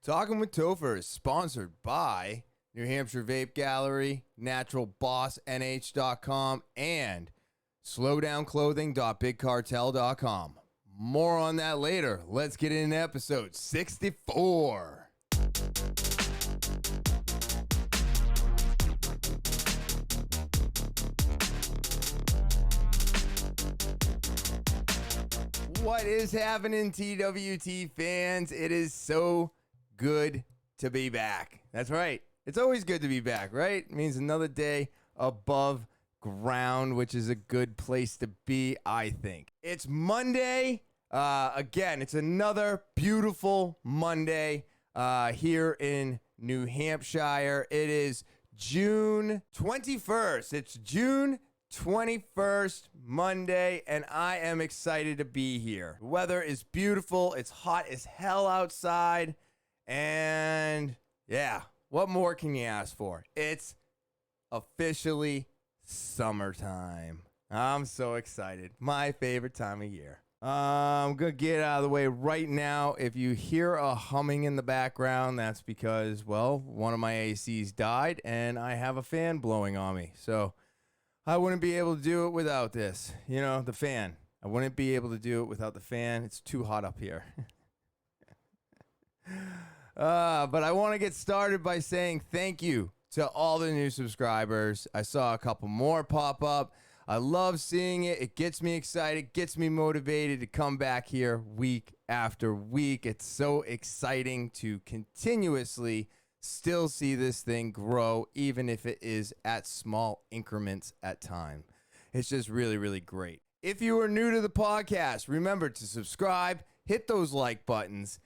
Talking with Topher is sponsored by New Hampshire Vape Gallery, naturalbossnh.com, and slowdownclothing.bigcartel.com. More on that later. Let's get into episode 64. What is happening, TwT fans? It is so good to be back. That's right. It's always good to be back, right? It means another day above ground, which is a good place to be, I think. It's Monday. Again, it's another beautiful Monday here in New Hampshire. It is June 21st. It's June 21st, Monday, and I am excited to be here. The weather is beautiful. It's hot as hell outside. And yeah, what more can you ask for? It's officially summertime. I'm so excited. My favorite time of year. I'm going to get out of the way right now. If you hear a humming in the background, that's because, well, one of my ACs died and I have a fan blowing on me. So I wouldn't be able to do it without this. You know, the fan. I wouldn't be able to do it without the fan. It's too hot up here. But I want to get started by saying thank you to all the new subscribers. I saw a couple more pop up. I love seeing it. It gets me excited, gets me motivated to come back here week after week. It's so exciting to continuously still see this thing grow, even if it is at small increments at time. It's just really, really great. If you are new to the podcast, remember to subscribe, hit those like buttons,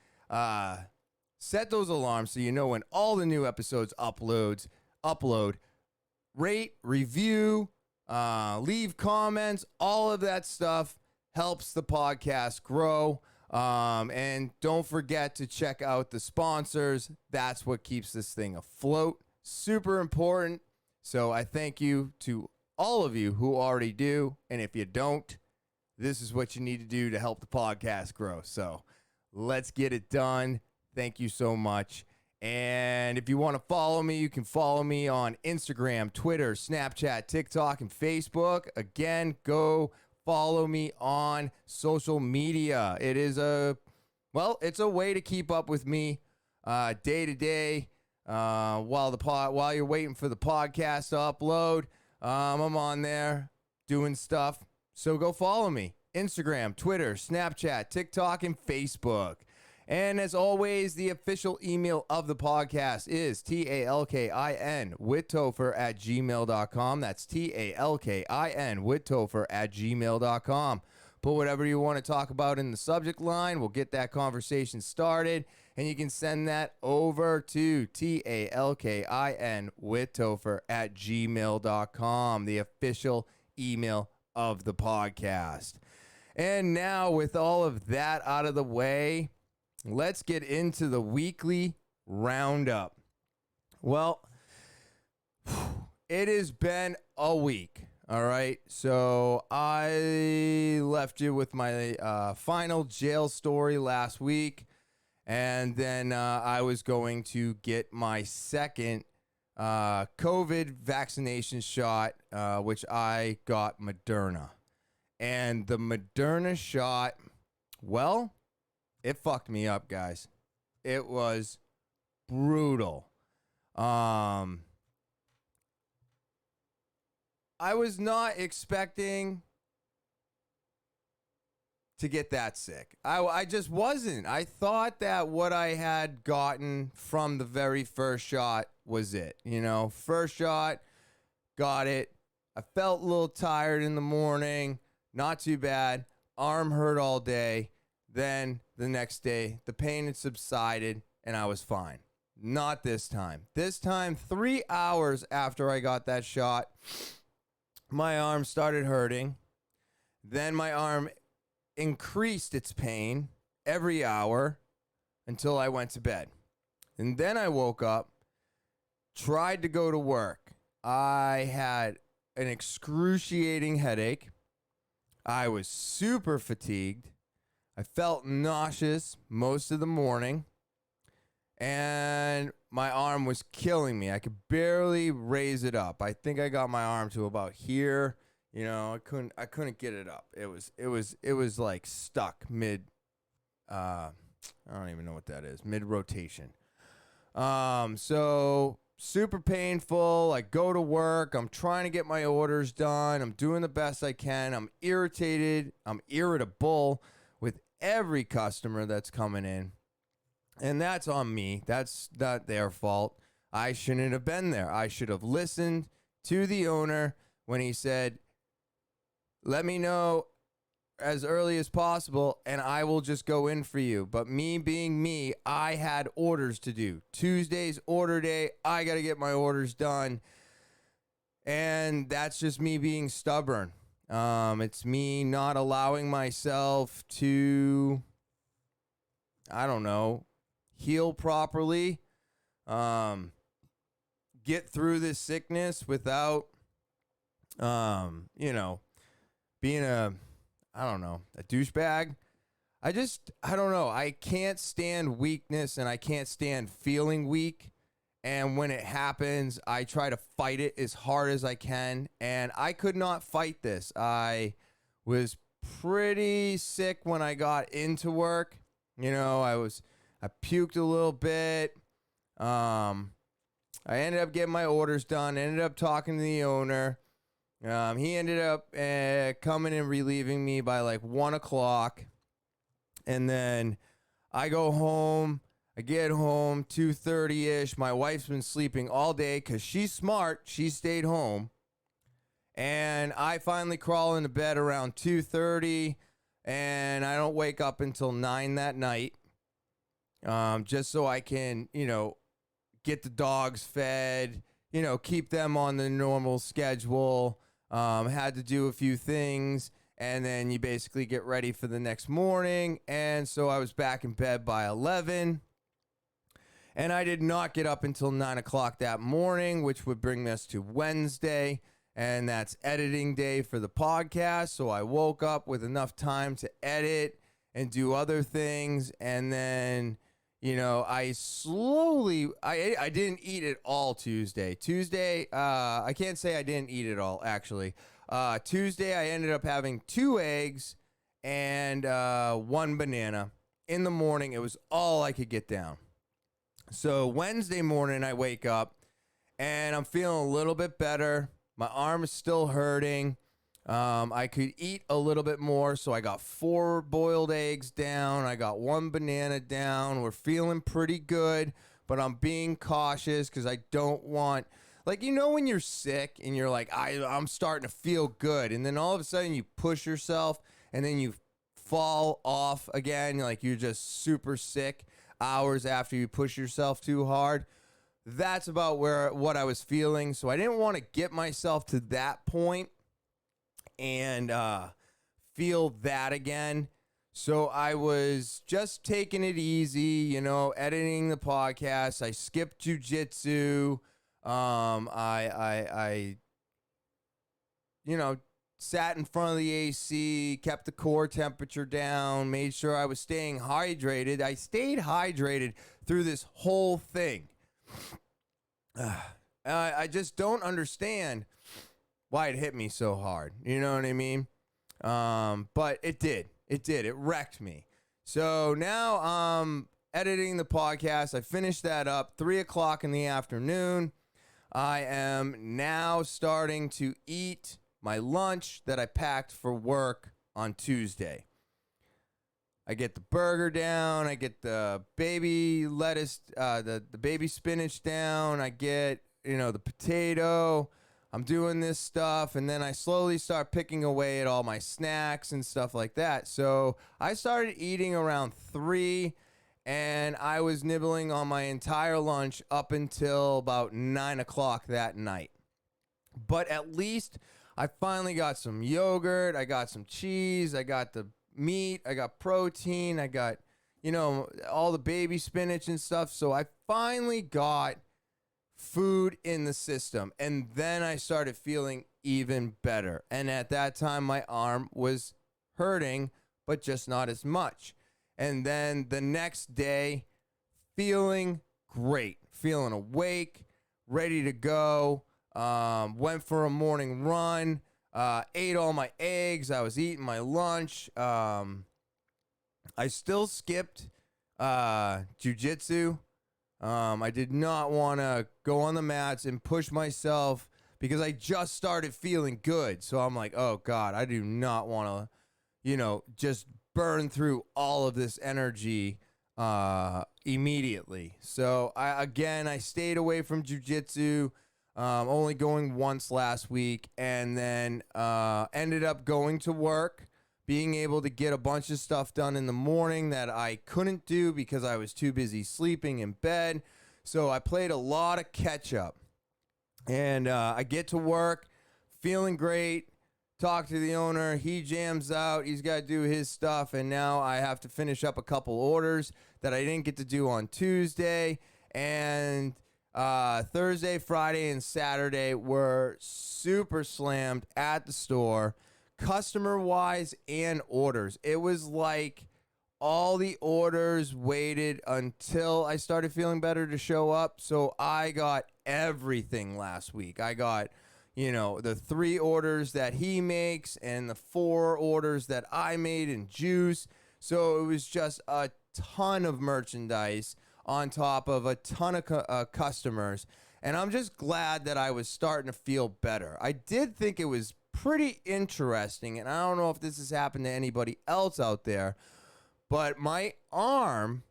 set those alarms so you know when all the new episodes upload, rate, review, leave comments. All of that stuff helps the podcast grow. And don't forget to check out the sponsors. That's what keeps this thing afloat. Super important. So I thank you to all of you who already do. And if you don't, this is what you need to do to help the podcast grow. So let's get it done. Thank you so much. And if you want to follow me, you can follow me on Instagram, Twitter, Snapchat, TikTok, and Facebook. Again, go follow me on social media. It is it's a way to keep up with me day to day while you're waiting for the podcast to upload. I'm on there doing stuff. So go follow me. Instagram, Twitter, Snapchat, TikTok, and Facebook. And as always, the official email of the podcast is talkin.withtopher@gmail.com. That's talkin.withtopher@gmail.com. Put whatever you want to talk about in the subject line. We'll get that conversation started. And you can send that over to talkin.withtopher@gmail.com, the official email of the podcast. And now, with all of that out of the way, let's get into the weekly roundup. Well, it has been a week, all right? So I left you with my final jail story last week, and then I was going to get my second COVID vaccination shot, which I got Moderna. And the Moderna shot, well, it fucked me up, guys. It was brutal. I was not expecting to get that sick. I just wasn't. I thought that what I had gotten from the very first shot was it. You know, first shot, got it. I felt a little tired in the morning. Not too bad. Arm hurt all day. Then the next day, the pain had subsided and I was fine. Not this time. This time, 3 hours after I got that shot, my arm started hurting. Then my arm increased its pain every hour until I went to bed. And then I woke up, tried to go to work. I had an excruciating headache. I was super fatigued. I felt nauseous most of the morning. and my arm was killing me. I could barely raise it up. I think I got my arm to about here. You know, I couldn't get it up. It was like stuck mid. I don't even know what that is. Mid rotation. So super painful. I go to work. I'm trying to get my orders done. I'm doing the best I can. I'm irritated. I'm irritable with every customer that's coming in. And that's on me. That's not their fault. I shouldn't have been there. I should have listened to the owner when he said, let me know as early as possible and I will just go in for you. But me being me, I had orders to do. Tuesday's order day. I got to get my orders done. And that's just me being stubborn. It's me not allowing myself to, I don't know, heal properly, get through this sickness without, being a douchebag. I don't know. I can't stand weakness and I can't stand feeling weak. And when it happens, I try to fight it as hard as I can. And I could not fight this. I was pretty sick when I got into work. You know, I puked a little bit. I ended up getting my orders done. Ended up talking to the owner. He ended up coming and relieving me by like 1 o'clock. And then I go home. I get home 2:30-ish. My wife's been sleeping all day because she's smart. She stayed home. And I finally crawl into bed around 2:30. And I don't wake up until 9 that night. Just so I can, get the dogs fed, keep them on the normal schedule. Had to do a few things, and then you basically get ready for the next morning. And so I was back in bed by 11, and I did not get up until 9 o'clock that morning, which would bring us to Wednesday, and that's editing day for the podcast. So I woke up with enough time to edit and do other things, and then I didn't eat it all Tuesday. I can't say I didn't eat it all, actually. Tuesday, I ended up having 2 eggs and 1 banana. In the morning, it was all I could get down. So Wednesday morning, I wake up, and I'm feeling a little bit better. My arm is still hurting. I could eat a little bit more, so I got 4 boiled eggs down. I got 1 banana down. We're feeling pretty good, but I'm being cautious because I don't want, when you're sick and you're like, I'm starting to feel good, and then all of a sudden you push yourself, and then you fall off again, you're just super sick hours after you push yourself too hard. That's about what I was feeling, so I didn't want to get myself to that point and feel that again. So I was just taking it easy, editing the podcast. I skipped jujitsu. I sat in front of the AC, kept the core temperature down, made sure I was staying hydrated. I stayed hydrated through this whole thing. I just don't understand why it hit me so hard. You know what I mean? But it did. It wrecked me. So now I'm editing the podcast. I finished that up 3 o'clock in the afternoon. I am now starting to eat my lunch that I packed for work on Tuesday. I get the burger down. I get the baby lettuce, the baby spinach down. I get, the potato. I'm doing this stuff, and then I slowly start picking away at all my snacks and stuff like that. So I started eating around 3, and I was nibbling on my entire lunch up until about 9 o'clock that night. But at least I finally got some yogurt. I got some cheese. I got the meat. I got protein. I got, all the baby spinach and stuff. So I finally got food in the system, and then I started feeling even better. And at that time, my arm was hurting, but just not as much. And then the next day, feeling great, feeling awake, ready to go. Went for a morning run, ate all my eggs. I was eating my lunch. I still skipped jujitsu. I did not want to go on the mats and push myself because I just started feeling good. So I'm like, oh God, I do not want to, just burn through all of this energy immediately. So I stayed away from jujitsu, only going once last week, and then ended up going to work, being able to get a bunch of stuff done in the morning that I couldn't do because I was too busy sleeping in bed. So I played a lot of catch up. And I get to work, feeling great, talk to the owner. He jams out. He's got to do his stuff. And now I have to finish up a couple orders that I didn't get to do on Tuesday. And Thursday, Friday, and Saturday were super slammed at the store, customer-wise and orders. It was like all the orders waited until I started feeling better to show up. So I got everything last week. I got, the 3 orders that he makes and the 4 orders that I made in juice. So it was just a ton of merchandise on top of a ton of customers. And I'm just glad that I was starting to feel better. I did think it was pretty interesting, and I don't know if this has happened to anybody else out there, but my arm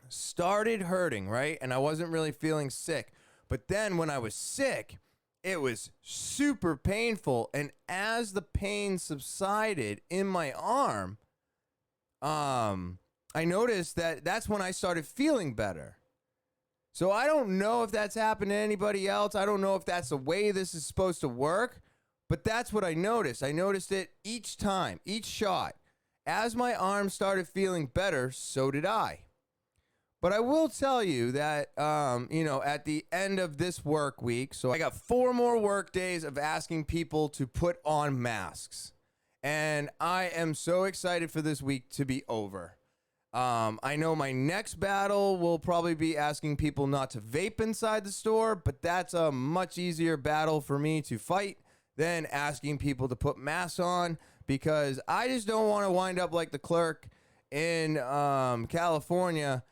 started hurting, right? And I wasn't really feeling sick. But then when I was sick, it was super painful. And as the pain subsided in my arm, I noticed that that's when I started feeling better. So I don't know if that's happened to anybody else. I don't know if that's the way this is supposed to work, but that's what I noticed. I noticed it each time, each shot. As my arm started feeling better, so did I. But I will tell you that, at the end of this work week, so I got 4 more work days of asking people to put on masks. And I am so excited for this week to be over. I know my next battle will probably be asking people not to vape inside the store, but that's a much easier battle for me to fight than asking people to put masks on, because I just don't want to wind up like the clerk in California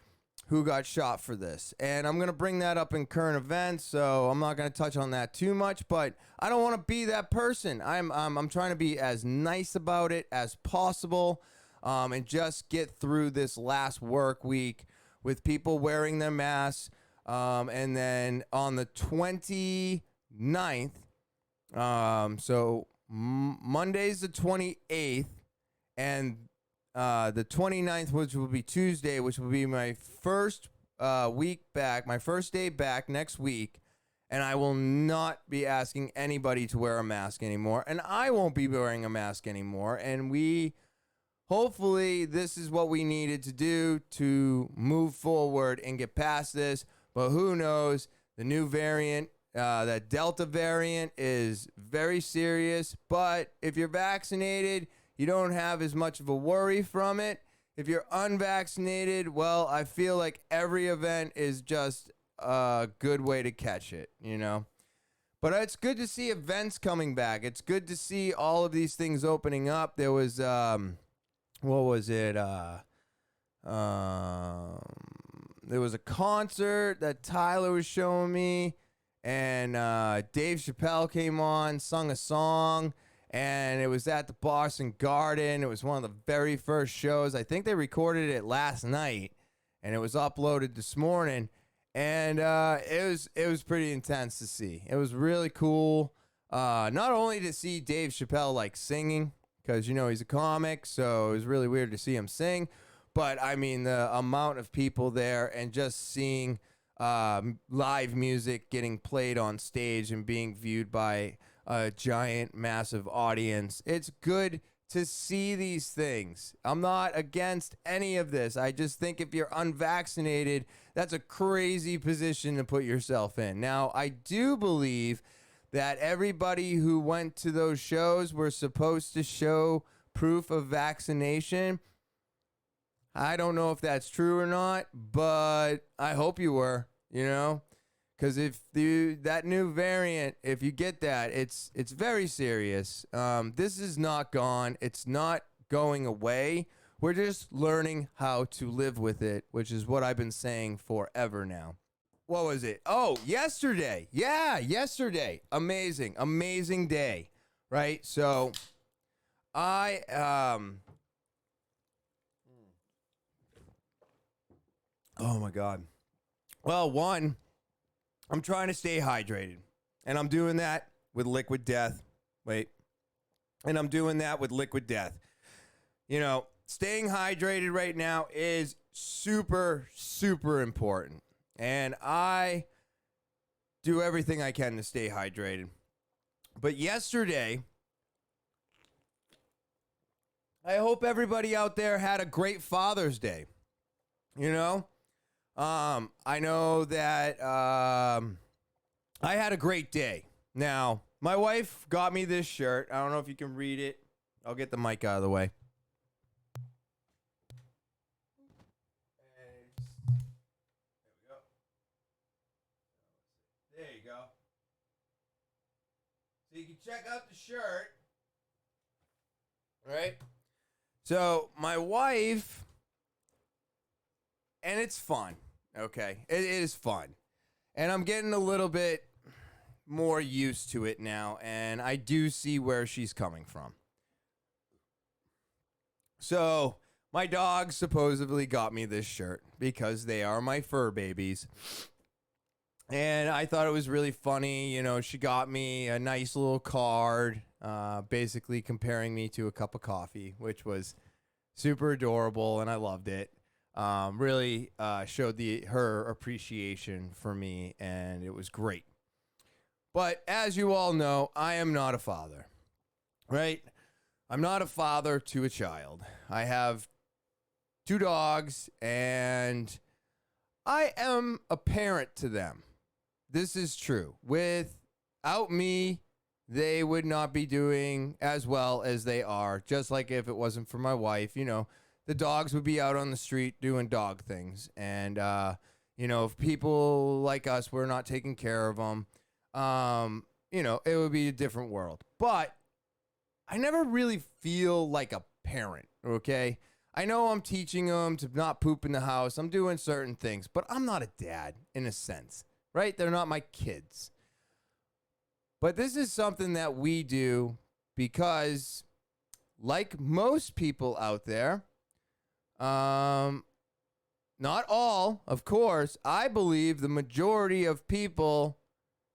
who got shot for this. And I'm going to bring that up in current events, so I'm not going to touch on that too much, but I don't want to be that person. I'm trying to be as nice about it as possible, and just get through this last work week with people wearing their masks. And then on the 29th, so Monday's the 28th, and the 29th, which will be Tuesday, which will be my first week back, my first day back next week, and I will not be asking anybody to wear a mask anymore, and I won't be wearing a mask anymore, and hopefully this is what we needed to do to move forward and get past this, but who knows? The new variant, that Delta variant, is very serious, but if you're vaccinated, you don't have as much of a worry from it. If you're unvaccinated, well, I feel like every event is just a good way to catch it, But it's good to see events coming back. It's good to see all of these things opening up. There was, what was it? There was a concert that Tyler was showing me, and Dave Chappelle came on, sung a song, and it was at the Boston Garden. It was one of the very first shows. I think they recorded it last night, and it was uploaded this morning, and it was pretty intense to see. It was really cool, not only to see Dave Chappelle singing, because he's a comic, so it was really weird to see him sing, but I mean the amount of people there and just seeing live music getting played on stage and being viewed by a giant, massive audience. It's good to see these things. I'm not against any of this. I just think if you're unvaccinated, that's a crazy position to put yourself in. Now, I do believe that everybody who went to those shows were supposed to show proof of vaccination. I don't know if that's true or not, but I hope you were, because if that new variant, if you get that, it's very serious. This is not gone. It's not going away. We're just learning how to live with it, which is what I've been saying forever now. What was it? Oh, yesterday. Yeah, yesterday. Amazing day. Right? So I oh my God. Well, one, I'm trying to stay hydrated. And I'm doing that with liquid death. Wait. And I'm doing that with liquid death. Staying hydrated right now is super, super important. And I do everything I can to stay hydrated. But yesterday, I hope everybody out there had a great Father's Day. I know that I had a great day. Now, my wife got me this shirt. I don't know if you can read it. I'll get the mic out of the way. There you go. So you can check out the shirt. Right? So my wife, and it's fun. Okay? It is fun. And I'm getting a little bit more used to it now, and I do see where she's coming from. So my dog supposedly got me this shirt because they are my fur babies. And I thought it was really funny. She got me a nice little card, basically comparing me to a cup of coffee, which was super adorable, and I loved it. Really showed her appreciation for me, and it was great. But as you all know, I am not a father, right? I'm not a father to a child. I have 2 dogs, and I am a parent to them. This is true. Without me, they would not be doing as well as they are. Just like if it wasn't for my wife, the dogs would be out on the street doing dog things. And, if people like us were not taking care of them, it would be a different world. But I never really feel like a parent, okay? I know I'm teaching them to not poop in the house. I'm doing certain things, but I'm not a dad in a sense, right? They're not my kids. But this is something that we do because, like most people out there, not all, of course, I believe the majority of people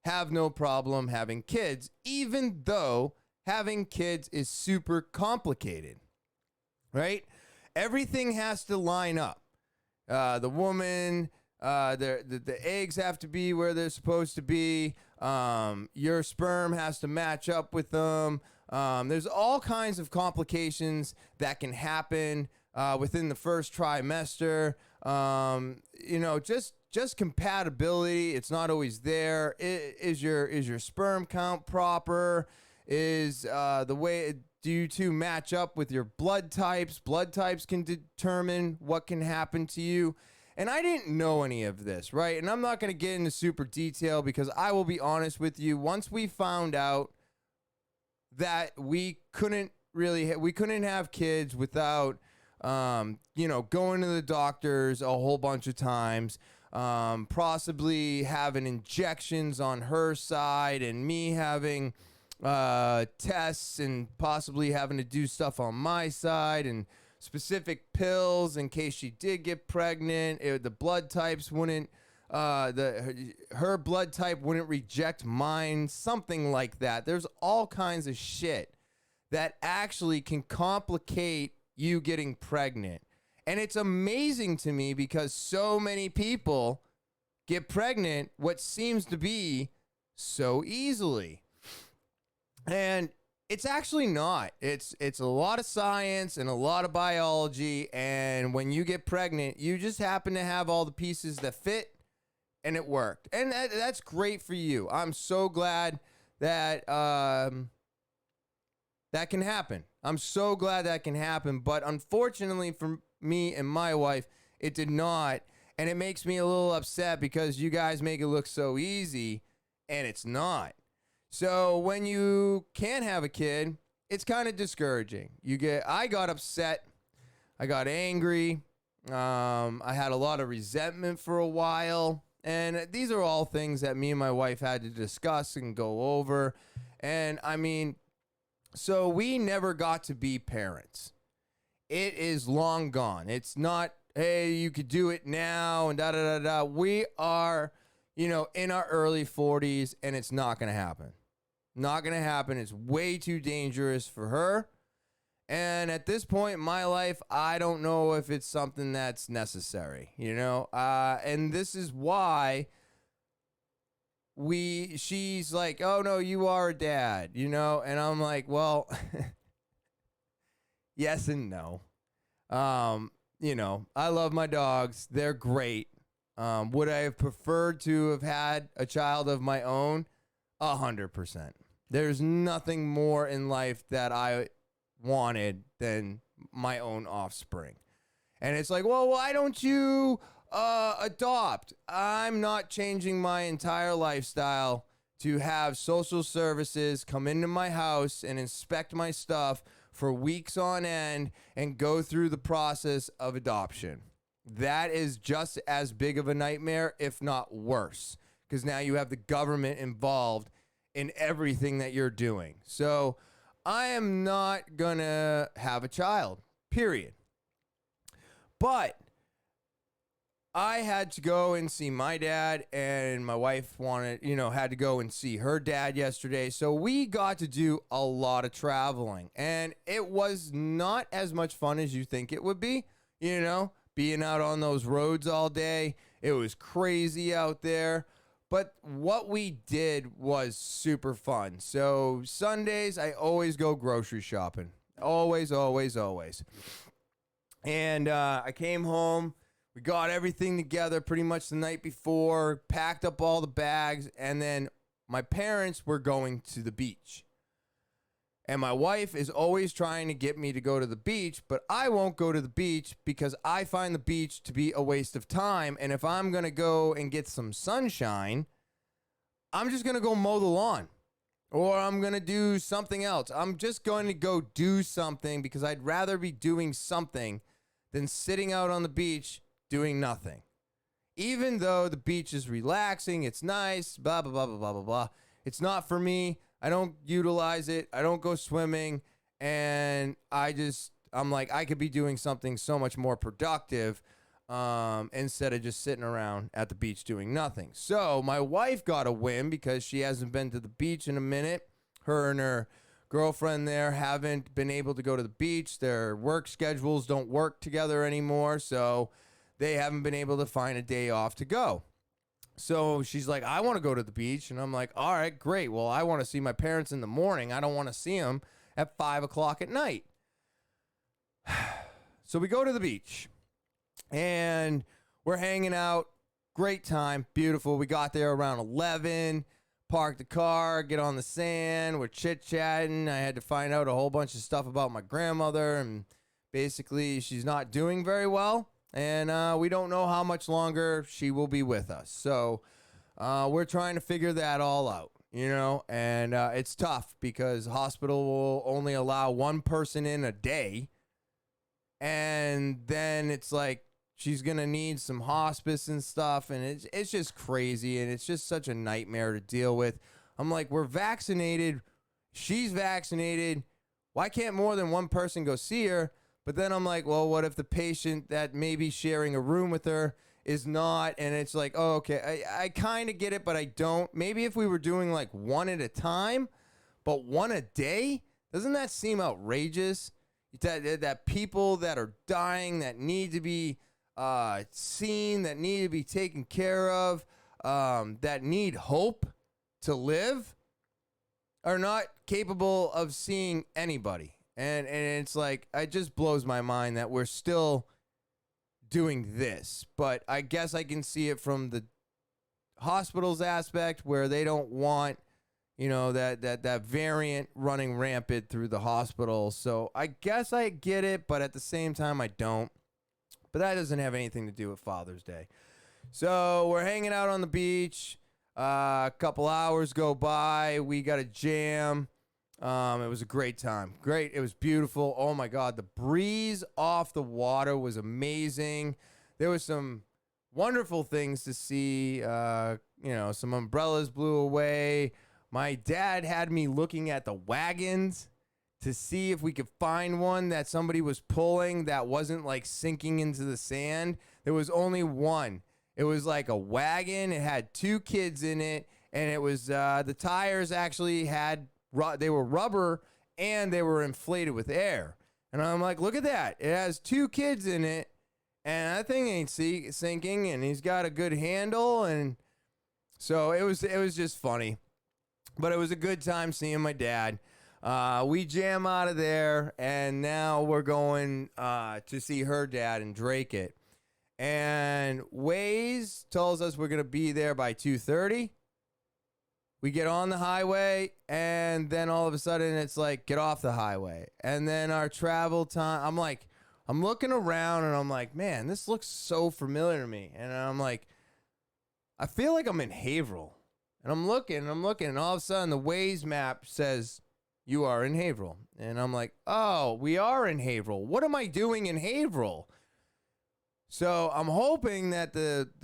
have no problem having kids, even though having kids is super complicated, right? Everything has to line up. The woman, the eggs have to be where they're supposed to be. Your sperm has to match up with them. There's all kinds of complications that can happen within the first trimester. Just compatibility. It's not always there. Is your sperm count proper? Is the way do you two match up with your blood types? Blood types can determine what can happen to you. And I didn't know any of this, right? And I'm not going to get into super detail because I will be honest with you. Once we found out that we couldn't have kids without, going to the doctors a whole bunch of times, possibly having injections on her side and me having tests and possibly having to do stuff on my side and specific pills in case she did get pregnant. The blood types wouldn't, her blood type wouldn't reject mine, something like that. There's all kinds of shit that actually can complicate you getting pregnant. And it's amazing to me because so many people get pregnant what seems to be so easily. And it's actually not. It's a lot of science and a lot of biology, and when you get pregnant, you just happen to have all the pieces that fit, and it worked. And that's great for you. I'm so glad that that can happen. I'm so glad that can happen, but unfortunately for me and my wife, it did not. And it makes me a little upset because you guys make it look so easy, and it's not. So when you can't have a kid, it's kind of discouraging. I got upset. I got angry. I had a lot of resentment for a while. And these are all things that me and my wife had to discuss and go over. And I mean, so we never got to be parents. It is long gone. It's not, hey, you could do it now and da da da da. We are, in our early 40s, and it's not going to happen. Not going to happen. It's way too dangerous for her. And at this point in my life, I don't know if it's something that's necessary, and this is why she's like, oh no, you are a dad, and I'm like, well, yes and no. I love my dogs. They're great. Would I have preferred to have had a child of my own? 100%. There's nothing more in life that I wanted than my own offspring. And it's like, well, why don't you adopt? I'm not changing my entire lifestyle to have social services come into my house and inspect my stuff for weeks on end and go through the process of adoption. That is just as big of a nightmare, if not worse, because now you have the government involved in everything that you're doing. So I am not gonna have a child, period. But I had to go and see my dad, and my wife had to go and see her dad yesterday. So we got to do a lot of traveling, and it was not as much fun as you think it would be, being out on those roads all day. It was crazy out there. But what we did was super fun. So Sundays, I always go grocery shopping. Always, always, always. And I came home. We got everything together pretty much the night before, packed up all the bags, and then my parents were going to the beach. And my wife is always trying to get me to go to the beach, but I won't go to the beach because I find the beach to be a waste of time. And if I'm going to go and get some sunshine, I'm just going to go mow the lawn, or I'm going to do something else. I'm just going to go do something because I'd rather be doing something than sitting out on the beach doing nothing. Even though the beach is relaxing, it's nice, blah, blah, blah, blah, blah, blah, blah. It's not for me. I don't utilize it. I don't go swimming. And I'm like, I could be doing something so much more productive instead of just sitting around at the beach doing nothing. So my wife got a win because she hasn't been to the beach in a minute. Her and her girlfriend there haven't been able to go to the beach. Their work schedules don't work together anymore. So they haven't been able to find a day off to go. So she's like, I want to go to the beach. And I'm like, all right, great. Well, I want to see my parents in the morning. I don't want to see them at 5 o'clock at night. So we go to the beach and we're hanging out. Great time. Beautiful. We got there around 11, parked the car, get on the sand. We're chit-chatting. I had to find out a whole bunch of stuff about my grandmother, and basically she's not doing very well. And we don't know how much longer she will be with us. So we're trying to figure that all out, and it's tough because the hospital will only allow one person in a day. And then it's like she's going to need some hospice and stuff. And it's just crazy. And it's just such a nightmare to deal with. I'm like, we're vaccinated. She's vaccinated. Why can't more than one person go see her? But then I'm like, well, what if the patient that may be sharing a room with her is not? And it's like, oh, okay, I kind of get it, but I don't. Maybe if we were doing like one at a time, but one a day, doesn't that seem outrageous? That people that are dying, that need to be seen, that need to be taken care of, that need hope to live, are not capable of seeing anybody. And it's like, it just blows my mind that we're still doing this. But I guess I can see it from the hospital's aspect, where they don't want, that variant running rampant through the hospital. So I guess I get it, but at the same time, I don't. But that doesn't have anything to do with Father's Day. So we're hanging out on the beach. A couple hours go by. We got a jam. It was a great time. Great. It was beautiful. Oh my God. The breeze off the water was amazing. There was some wonderful things to see. Some umbrellas blew away. My dad had me looking at the wagons to see if we could find one that somebody was pulling that wasn't like sinking into the sand. There was only one. It was like a wagon. It had 2 kids in it, and it was the tires actually they were rubber and they were inflated with air. And I'm like, look at that. It has 2 kids in it, and that thing ain't sinking, and he's got a good handle, and so it was just funny. But it was a good time seeing my dad. We jam out of there, and now we're going to see her dad and Drake it. And Waze tells us we're going to be there by 2:30. We get on the highway, and then all of a sudden it's like, get off the highway. And then our travel time, I'm looking around, and I'm like, man, this looks so familiar to me. And I'm like, I feel like I'm in Haverhill. And I'm looking, and all of a sudden the Waze map says, you are in Haverhill. And I'm like, oh, we are in Haverhill. What am I doing in Haverhill? So I'm hoping that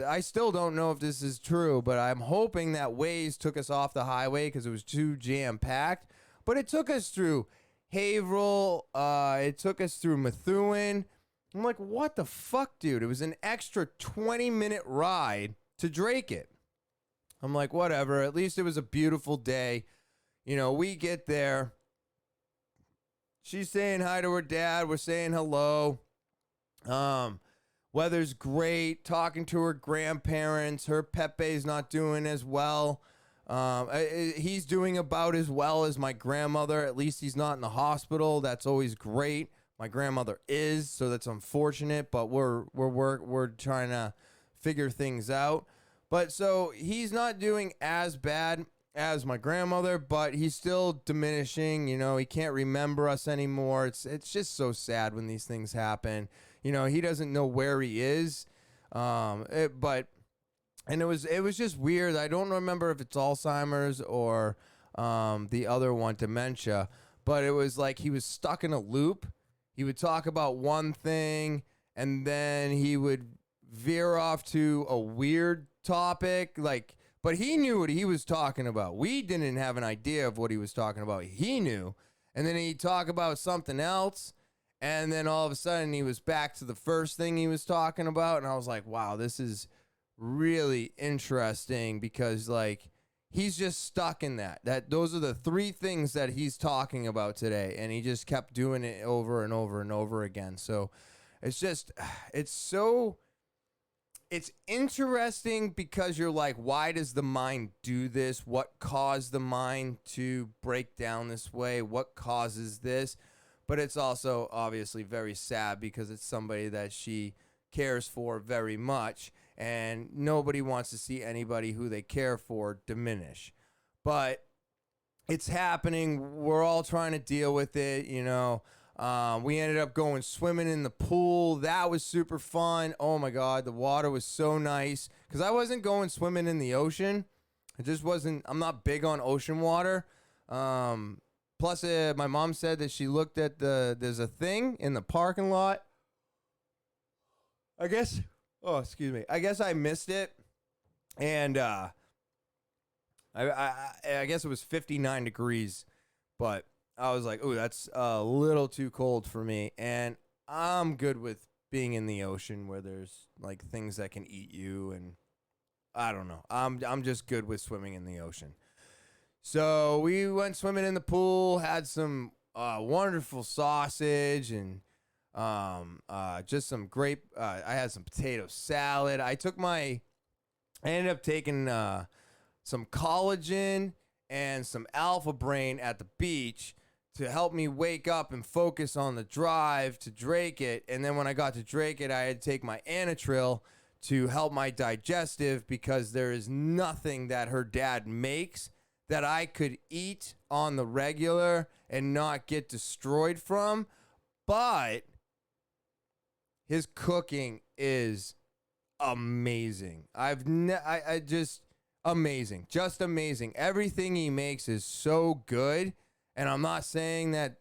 I still don't know if this is true, but I'm hoping that Waze took us off the highway because it was too jam-packed. But it took us through Haverhill. It took us through Methuen. I'm like, what the fuck, dude? It was an extra 20-minute ride to Drake it. I'm like, whatever. At least it was a beautiful day. We get there. She's saying hi to her dad. We're saying hello. Weather's great. Talking to her grandparents. Her Pepe's not doing as well. He's doing about as well as my grandmother. At least he's not in the hospital. That's always great. My grandmother is, so that's unfortunate. But we're trying to figure things out. But so he's not doing as bad as my grandmother, but he's still diminishing. He can't remember us anymore. It's just so sad when these things happen. He doesn't know where he is. It was just weird. I don't remember if it's Alzheimer's or the other one, dementia, but it was like he was stuck in a loop. He would talk about one thing, and then he would veer off to a weird topic, but he knew what he was talking about. We didn't have an idea of what he was talking about. He knew. And then he'd talk about something else, and then all of a sudden he was back to the first thing he was talking about, and I was like, wow, this is really interesting because, he's just stuck in that. Those are the 3 things that he's talking about today, and he just kept doing it over and over and over again. So it's interesting because you're like, why does the mind do this? What caused the mind to break down this way? What causes this? But it's also obviously very sad because it's somebody that she cares for very much, and nobody wants to see anybody who they care for diminish. But it's happening. We're all trying to deal with it, We ended up going swimming in the pool. That was super fun. Oh my God, the water was so nice. Because I wasn't going swimming in the ocean. I'm not big on ocean water. Plus, my mom said that she looked at there's a thing in the parking lot. I guess I missed it. And I guess it was 59 degrees. But I was like, oh, that's a little too cold for me. And I'm good with being in the ocean where there's things that can eat you. And I don't know. I'm just good with swimming in the ocean. So we went swimming in the pool, had some wonderful sausage and just some great, I had some potato salad. I ended up taking some collagen and some Alpha Brain at the beach to help me wake up and focus on the drive to Drake it. And then when I got to Drake it, I had to take my Anatril to help my digestive because there is nothing that her dad makes that I could eat on the regular and not get destroyed from. But his cooking is amazing. I just amazing. Just amazing. Everything he makes is so good, and I'm not saying that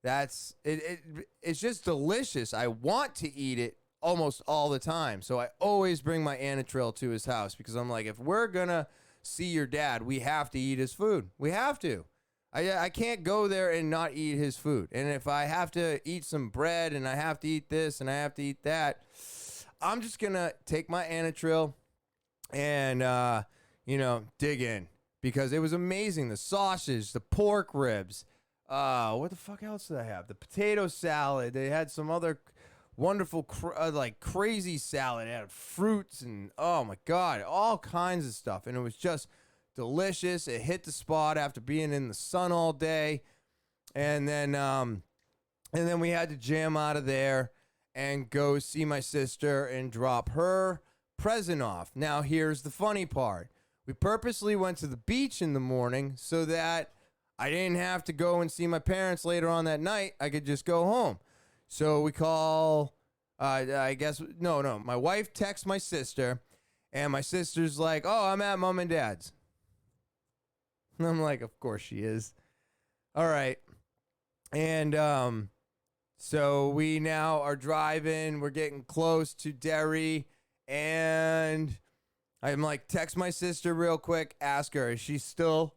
that's it's just delicious. I want to eat it almost all the time. So I always bring my Anatril to his house because I'm like, if we're gonna see your dad, we have to eat his food. We have to. I can't go there and not eat his food. And if I have to eat some bread and I have to eat this and I have to eat that, I'm just gonna take my Anatril and dig in because it was amazing. The sausage, the pork ribs. What the fuck else did I have? The potato salad. They had some other wonderful, crazy salad. It had fruits and, oh my God, all kinds of stuff. And it was just delicious. It hit the spot after being in the sun all day. And then we had to jam out of there and go see my sister and drop her present off. Now, here's the funny part. We purposely went to the beach in the morning so that I didn't have to go and see my parents later on that night. I could just go home. So we call, my wife texts my sister, and my sister's like, oh, I'm at mom and dad's. And I'm like, of course she is. All right. And so we now are driving. We're getting close to Derry, and I'm like, text my sister real quick, ask her, is she still...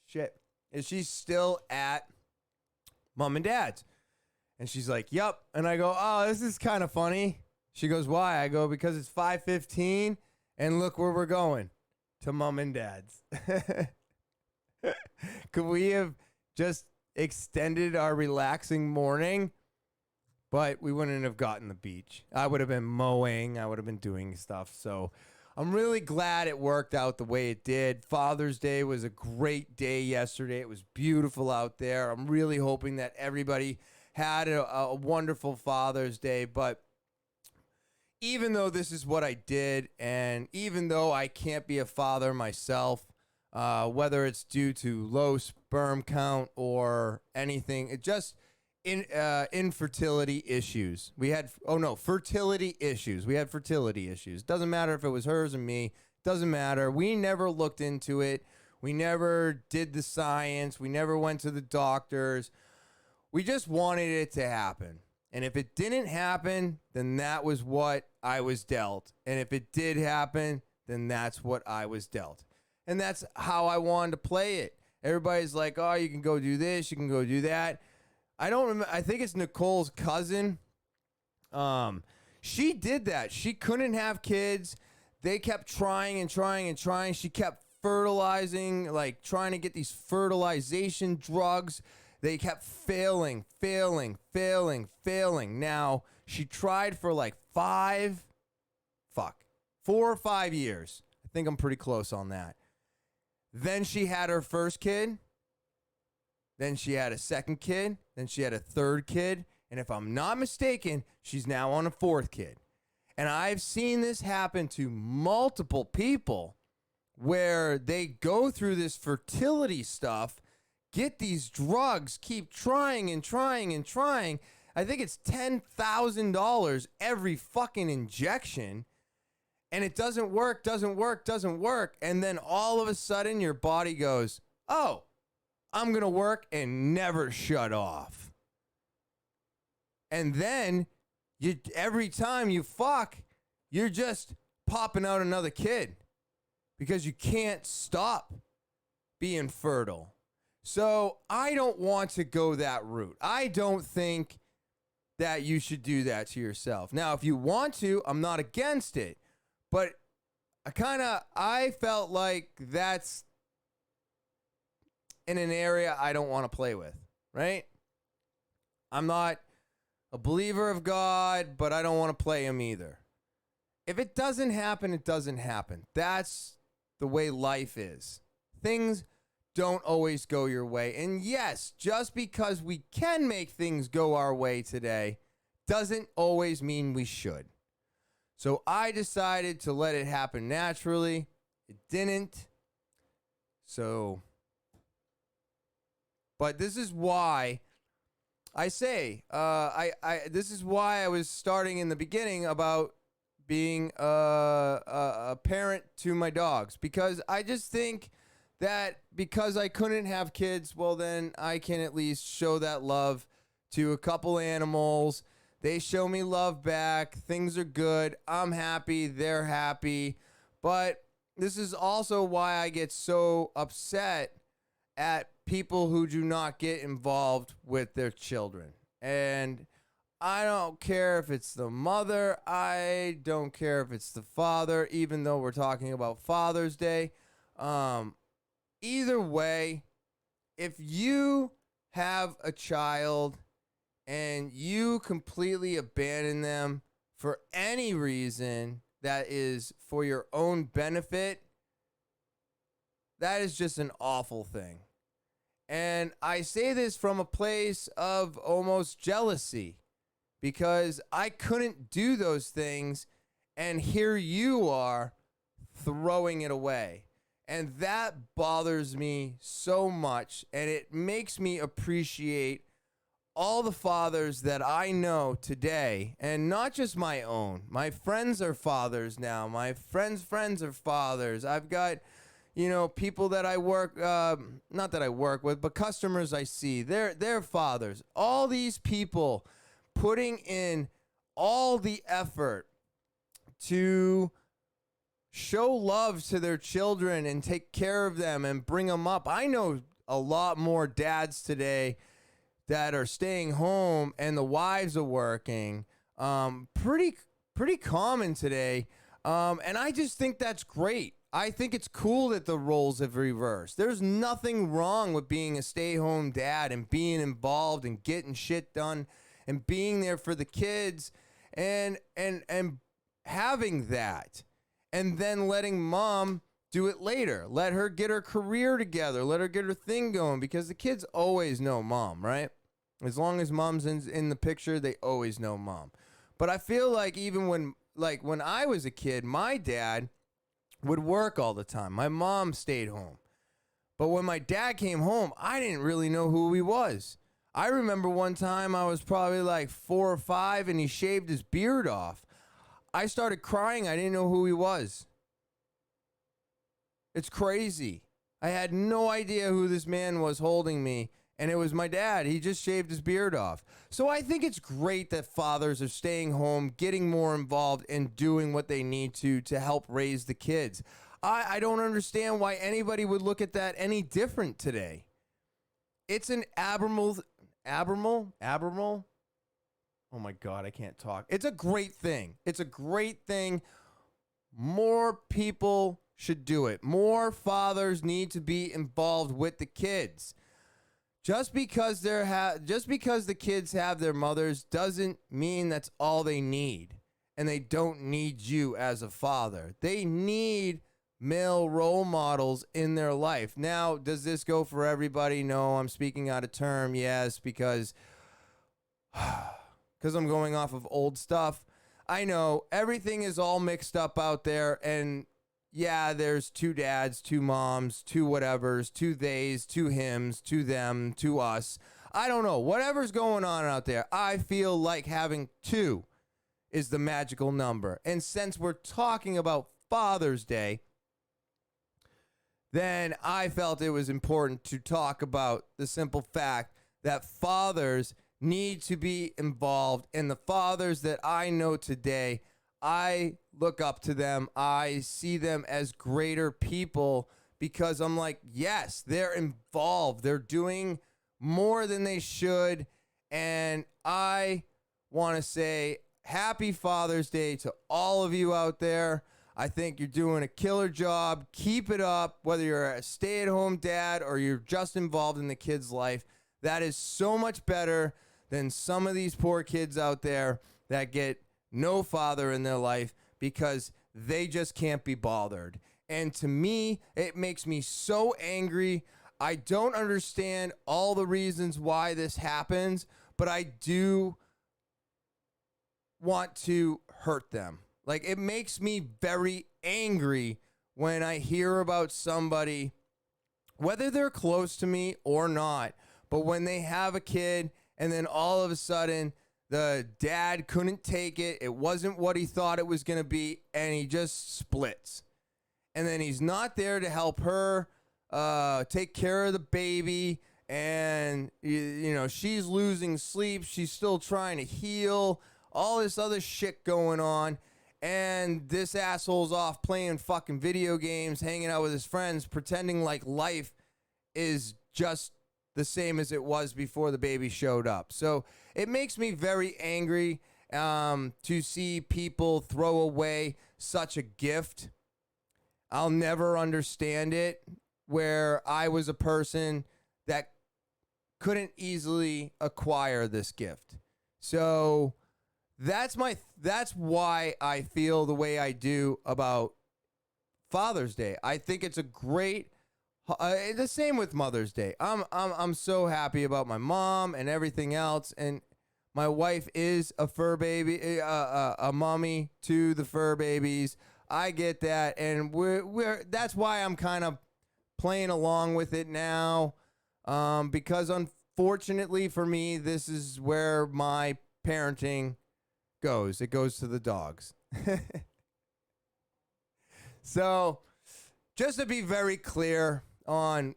shit. Is she still at mom and dad's? And she's like, yep. And I go, oh, this is kind of funny. She goes, why? I go, because it's 5:15 and look where we're going, to mom and dad's. Could we have just extended our relaxing morning? But we wouldn't have gotten the beach. I would have been mowing. I would have been doing stuff. So I'm really glad it worked out the way it did. Father's Day was a great day yesterday. It was beautiful out there. I'm really hoping that everybody had a wonderful Father's Day. But even though this is what I did, and even though I can't be a father myself, whether it's due to low sperm count or anything, it just infertility issues. Fertility issues. We had fertility issues. Doesn't matter if it was hers or me. Doesn't matter. We never looked into it. We never did the science. We never went to the doctors. We just wanted it to happen. And if it didn't happen, then that was what I was dealt. And if it did happen, then that's what I was dealt. And that's how I wanted to play it. Everybody's like, oh, you can go do this, you can go do that. I don't remember. I think it's Nicole's cousin. She did that. She couldn't have kids. They kept trying and trying and trying. She kept fertilizing, like trying to get these fertilization drugs. They kept failing. Now, she tried for like 4 or 5 years. I think I'm pretty close on that. Then she had her first kid. Then she had a second kid. Then she had a third kid. And if I'm not mistaken, she's now on a fourth kid. And I've seen this happen to multiple people where they go through this fertility stuff, get these drugs, keep trying and trying and trying. I think it's $10,000 every fucking injection. And it doesn't work. And then all of a sudden your body goes, oh, I'm going to work and never shut off. And then every time you fuck, you're just popping out another kid because you can't stop being fertile. So I don't want to go that route. I don't think that you should do that to yourself. Now, if you want to, I'm not against it. But I felt like that's in an area I don't want to play with, right? I'm not a believer of God, but I don't want to play him either. If it doesn't happen, it doesn't happen. That's the way life is. Things don't always go your way. And yes, just because we can make things go our way today doesn't always mean we should. So I decided to let it happen naturally. It didn't. But this is why I say, this is why I was starting in the beginning about being a parent to my dogs, because I just think that because I couldn't have kids, well, then I can at least show that love to a couple animals. They show me love back. Things are good. I'm happy. They're happy. But this is also why I get so upset at people who do not get involved with their children. And I don't care if it's the mother. I don't care if it's the father, even though we're talking about Father's Day. Either way, if you have a child and you completely abandon them for any reason that is for your own benefit, that is just an awful thing. And I say this from a place of almost jealousy, because I couldn't do those things, and here you are throwing it away. And that bothers me so much, and it makes me appreciate all the fathers that I know today, and not just my own. My friends are fathers now. My friends' friends are fathers. I've got, people that I work, not that I work with, but customers I see. They're fathers. All these people putting in all the effort to show love to their children and take care of them and bring them up. I know a lot more dads today that are staying home and the wives are working. Pretty common today. And I just think that's great. I think it's cool that the roles have reversed. There's nothing wrong with being a stay-home dad and being involved and getting shit done and being there for the kids and having that. And then letting mom do it later. Let her get her career together. Let her get her thing going, because the kids always know mom, right? As long as mom's in the picture, they always know mom. But I feel like even when I was a kid, my dad would work all the time. My mom stayed home. But when my dad came home, I didn't really know who he was. I remember one time I was probably like 4 or 5 and he shaved his beard off. I started crying. I didn't know who he was. It's crazy. I had no idea who this man was holding me, and it was my dad. He just shaved his beard off. So I think it's great that fathers are staying home, getting more involved, and doing what they need to help raise the kids. I don't understand why anybody would look at that any different today. It's an abnormal? Oh my God, I can't talk. It's a great thing. It's a great thing. More people should do it. More fathers need to be involved with the kids. Just because the kids have their mothers doesn't mean that's all they need. And they don't need you as a father. They need male role models in their life. Now, does this go for everybody? No, I'm speaking out of term. Yes, because I'm going off of old stuff. I know everything is all mixed up out there, and yeah, there's 2 dads, 2 moms, 2 whatevers, 2 theys, 2 hims, 2 them, 2 us. I don't know. Whatever's going on out there, I feel like having 2 is the magical number. And since we're talking about Father's Day, then I felt it was important to talk about the simple fact that fathers need to be involved. And the fathers that I know today, I look up to them. I see them as greater people, because I'm like, yes, they're involved. They're doing more than they should. And I want to say happy Father's Day to all of you out there. I think you're doing a killer job. Keep it up, whether you're a stay-at-home dad or you're just involved in the kid's life. That is so much better than some of these poor kids out there that get no father in their life because they just can't be bothered. And to me, it makes me so angry. I don't understand all the reasons why this happens, but I do want to hurt them. Like, it makes me very angry when I hear about somebody, whether they're close to me or not, but when they have a kid And then all of a sudden, the dad couldn't take it. It wasn't what he thought it was going to be, and he just splits. And then he's not there to help her take care of the baby. And, you know, she's losing sleep. She's still trying to heal. All this other shit going on. And this asshole's off playing fucking video games, hanging out with his friends, pretending like life is just the same as it was before the baby showed up. So it makes me very angry to see people throw away such a gift. I'll never understand it, where I was a person that couldn't easily acquire this gift. So that's why I feel the way I do about Father's Day. I think it's a great the same with Mother's Day. I'm so happy about my mom and everything else, and my wife is a fur baby, a mommy to the fur babies. I get that, and that's why I'm kind of playing along with it now, because unfortunately for me, this is where my parenting goes. It goes to the dogs. So, just to be very clear on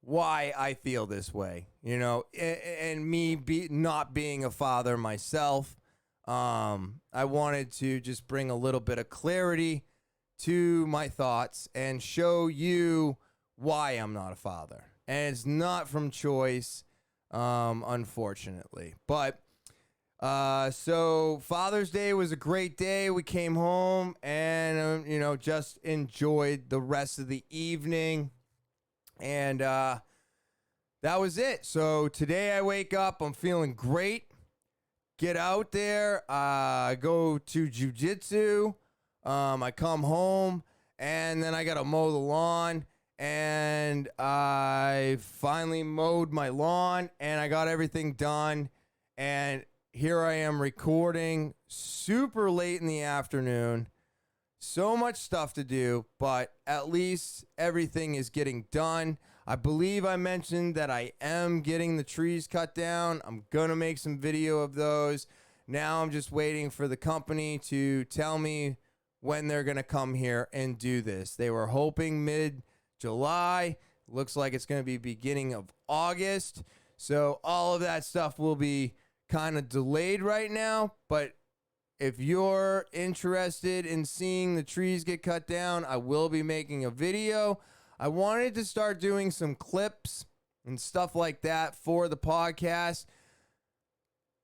why I feel this way, you know, and me not being a father myself, I wanted to just bring a little bit of clarity to my thoughts and show you why I'm not a father. And it's not from choice, unfortunately. But so Father's Day was a great day. We came home and, you know, just enjoyed the rest of the evening. And that was it. So today I wake up, I'm feeling great. Get out there, go to jujitsu. I come home, and then I got to mow the lawn. And I finally mowed my lawn, and I got everything done. And here I am recording super late in the afternoon. So much stuff to do, but at least everything is getting done. I believe I mentioned that I am getting the trees cut down. I'm going to make some video of those. Now I'm just waiting for the company to tell me when they're going to come here and do this. They were hoping mid-July. Looks like it's going to be beginning of August. So all of that stuff will be kind of delayed right now, but if you're interested in seeing the trees get cut down, I will be making a video. I wanted to start doing some clips and stuff like that for the podcast.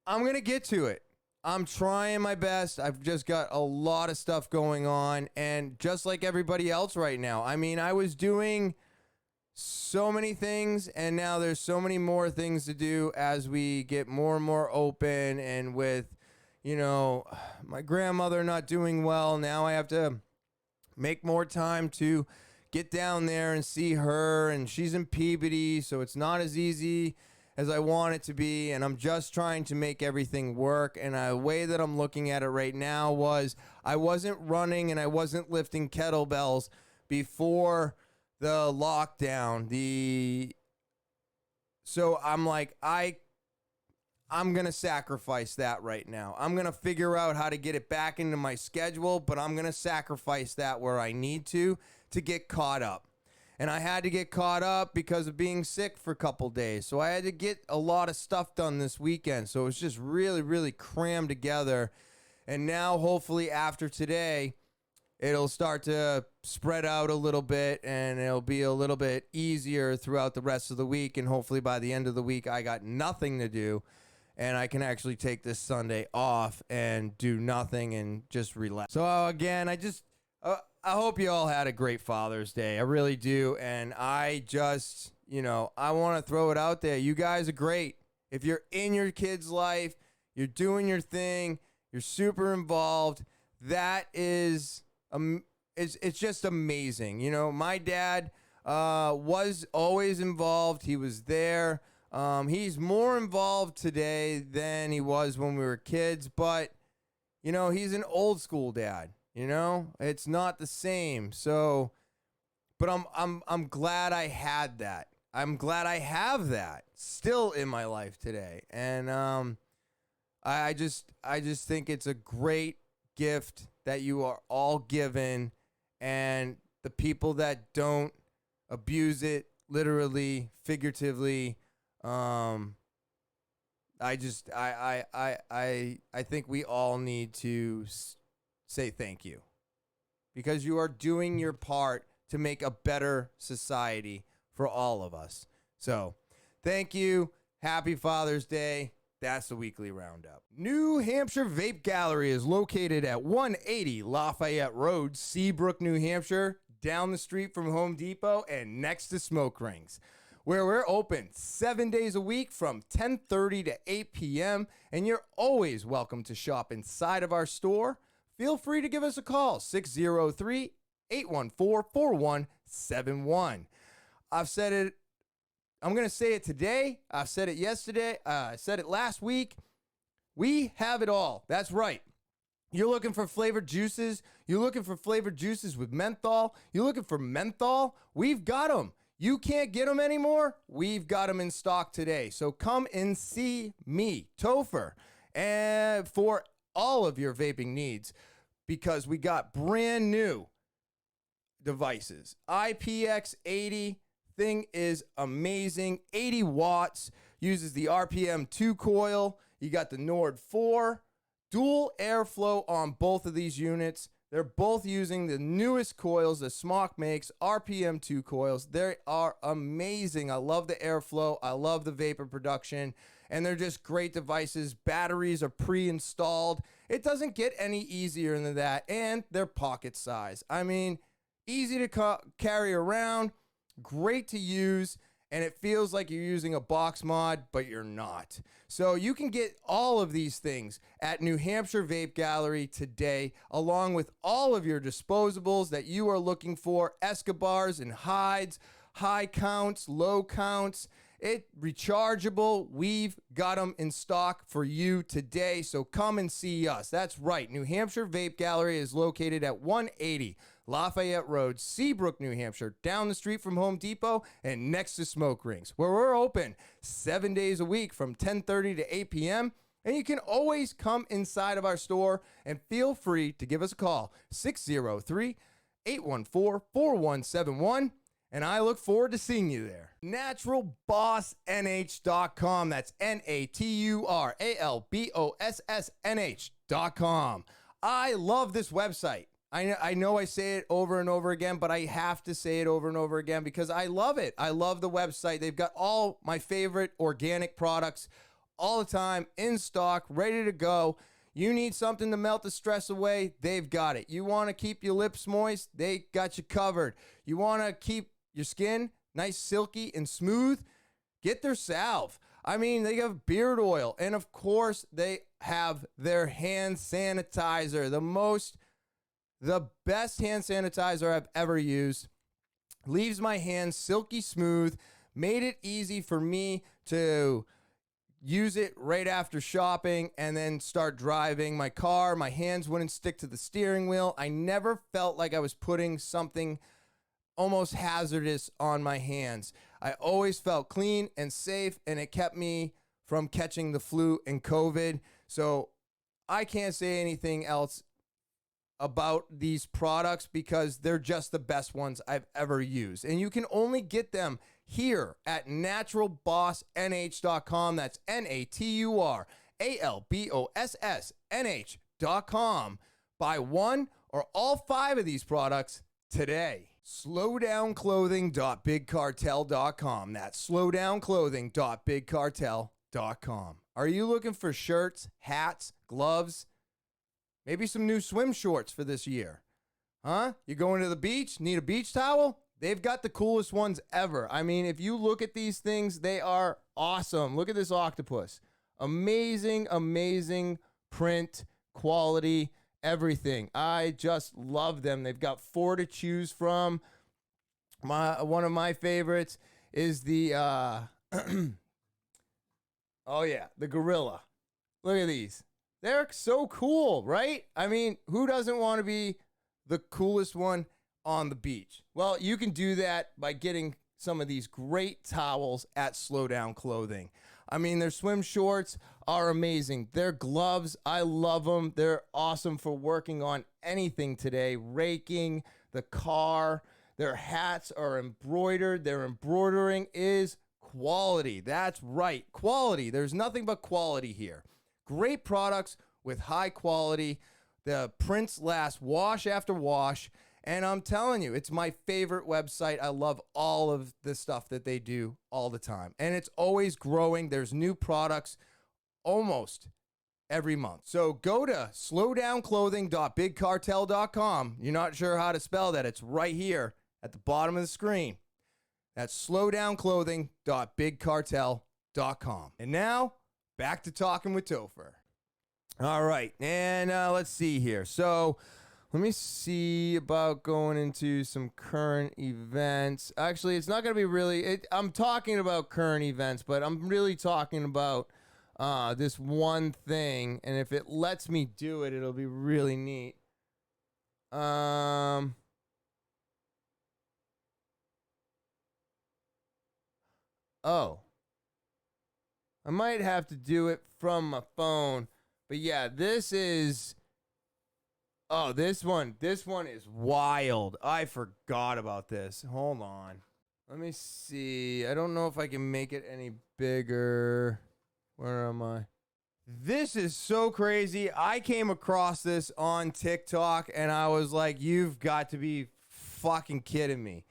I'm going to get to it. I'm trying my best. I've just got a lot of stuff going on, and just like everybody else right now. I mean, I was doing so many things, and now there's so many more things to do as we get more and more open, and with, you know, my grandmother not doing well, now I have to make more time to get down there and see her, and she's in Peabody, so it's not as easy as I want it to be, and I'm just trying to make everything work. And a way that I'm looking at it right now was I wasn't running and I wasn't lifting kettlebells before the lockdown. So I'm like, I'm going to sacrifice that right now. I'm going to figure out how to get it back into my schedule, but I'm going to sacrifice that where I need to get caught up. And I had to get caught up because of being sick for a couple days. So I had to get a lot of stuff done this weekend. So it was just really, really crammed together. And now, hopefully, after today, it'll start to spread out a little bit, and it'll be a little bit easier throughout the rest of the week. And hopefully by the end of the week, I got nothing to do, and I can actually take this Sunday off and do nothing and just relax. So again, I hope you all had a great Father's Day. I really do. And I just, you know, I want to throw it out there. You guys are great. If you're in your kid's life, you're doing your thing, you're super involved, that is, it's just amazing. You know, my dad was always involved. He was there. He's more involved today than he was when we were kids, but, you know, he's an old school dad. You know, it's not the same. So, but I'm glad I had that. I'm glad I have that still in my life today. And I just think it's a great gift that you are all given, and the people that don't abuse it literally, figuratively. I just I think we all need to say thank you, because you are doing your part to make a better society for all of us. So, thank you. Happy Father's Day. That's the weekly roundup. New Hampshire Vape Gallery is located at 180 Lafayette Road, Seabrook, New Hampshire, down the street from Home Depot and next to Smoke Rings, where we're open 7 days a week from 10:30 to 8 p.m. And you're always welcome to shop inside of our store. Feel free to give us a call, 603-814-4171. I've said it. I'm going to say it today. I've said it yesterday. I said it last week. We have it all. That's right. You're looking for flavored juices. You're looking for flavored juices with menthol. You're looking for menthol. We've got them. You can't get them anymore. We've got them in stock today. So come and see me, Topher, and for all of your vaping needs, because we got brand new devices. IPX80 thing is amazing. 80 watts, uses the RPM 2 coil. You got the Nord 4, dual airflow on both of these units. They're both using the newest coils that Smock makes, RPM 2 coils. They are amazing. I love the airflow. I love the vapor production. And they're just great devices. Batteries are pre-installed. It doesn't get any easier than that. And they're pocket size. I mean, easy to carry around, great to use, and it feels like you're using a box mod, but you're not. So you can get all of these things at New Hampshire Vape Gallery today, along with all of your disposables that you are looking for, Escobars and hides, high counts, low counts. It rechargeable. We've got them in stock for you today. So come and see us. That's right. New Hampshire Vape Gallery is located at 180 Lafayette Road, Seabrook, New Hampshire, down the street from Home Depot and next to Smoke Rings, where we're open 7 days a week from 10:30 to 8 p.m. And you can always come inside of our store, and feel free to give us a call, 603-814-4171. And I look forward to seeing you there. NaturalBossNH.com. That's NaturalBossNH.com. I love this website. I know I say it over and over again, but I have to say it over and over again because I love it. I love the website. They've got all my favorite organic products all the time in stock, ready to go. You need something to melt the stress away, they've got it. You want to keep your lips moist, they got you covered. You want to keep your skin nice, silky, and smooth, get their salve. I mean, they have beard oil, and of course, they have their hand sanitizer, the best hand sanitizer I've ever used. Leaves my hands silky smooth, made it easy for me to use it right after shopping and then start driving my car. My hands wouldn't stick to the steering wheel. I never felt like I was putting something almost hazardous on my hands. I always felt clean and safe, and it kept me from catching the flu and COVID. So I can't say anything else about these products because they're just the best ones I've ever used. And you can only get them here at naturalbossnh.com. That's naturalbossnh.com. Buy one or all 5 of these products today. Slowdownclothing.bigcartel.com. That's slowdownclothing.bigcartel.com. Are you looking for shirts, hats, gloves, maybe some new swim shorts for this year? Huh? You going to the beach? Need a beach towel? They've got the coolest ones ever. I mean, if you look at these things, they are awesome. Look at this octopus. Amazing, amazing print, quality, everything. I just love them. They've got 4 to choose from. One of my favorites is the, oh yeah, the gorilla. Look at these. They're so cool, right? I mean, who doesn't want to be the coolest one on the beach? Well, you can do that by getting some of these great towels at Slow Down Clothing. I mean, their swim shorts are amazing. Their gloves, I love them. They're awesome for working on anything today. Raking, the car. Their hats are embroidered. Their embroidering is quality. That's right, quality. There's nothing but quality here. Great products with high quality. The prints last wash after wash. And I'm telling you, it's my favorite website. I love all of the stuff that they do all the time. And it's always growing. There's new products almost every month. So go to slowdownclothing.bigcartel.com. You're not sure how to spell that. It's right here at the bottom of the screen. That's slowdownclothing.bigcartel.com. And now, back to talking with Topher. All right, and let's see here. So let me see about going into some current events. Actually, it's not going to be really, I'm talking about current events, but I'm really talking about this one thing. And if it lets me do it, it'll be really neat. Oh, I might have to do it from my phone. But yeah, this is... Oh, this one is wild. I forgot about this. Hold on. Let me see. I don't know if I can make it any bigger. Where am I? This is so crazy. I came across this on TikTok and I was like, you've got to be fucking kidding me.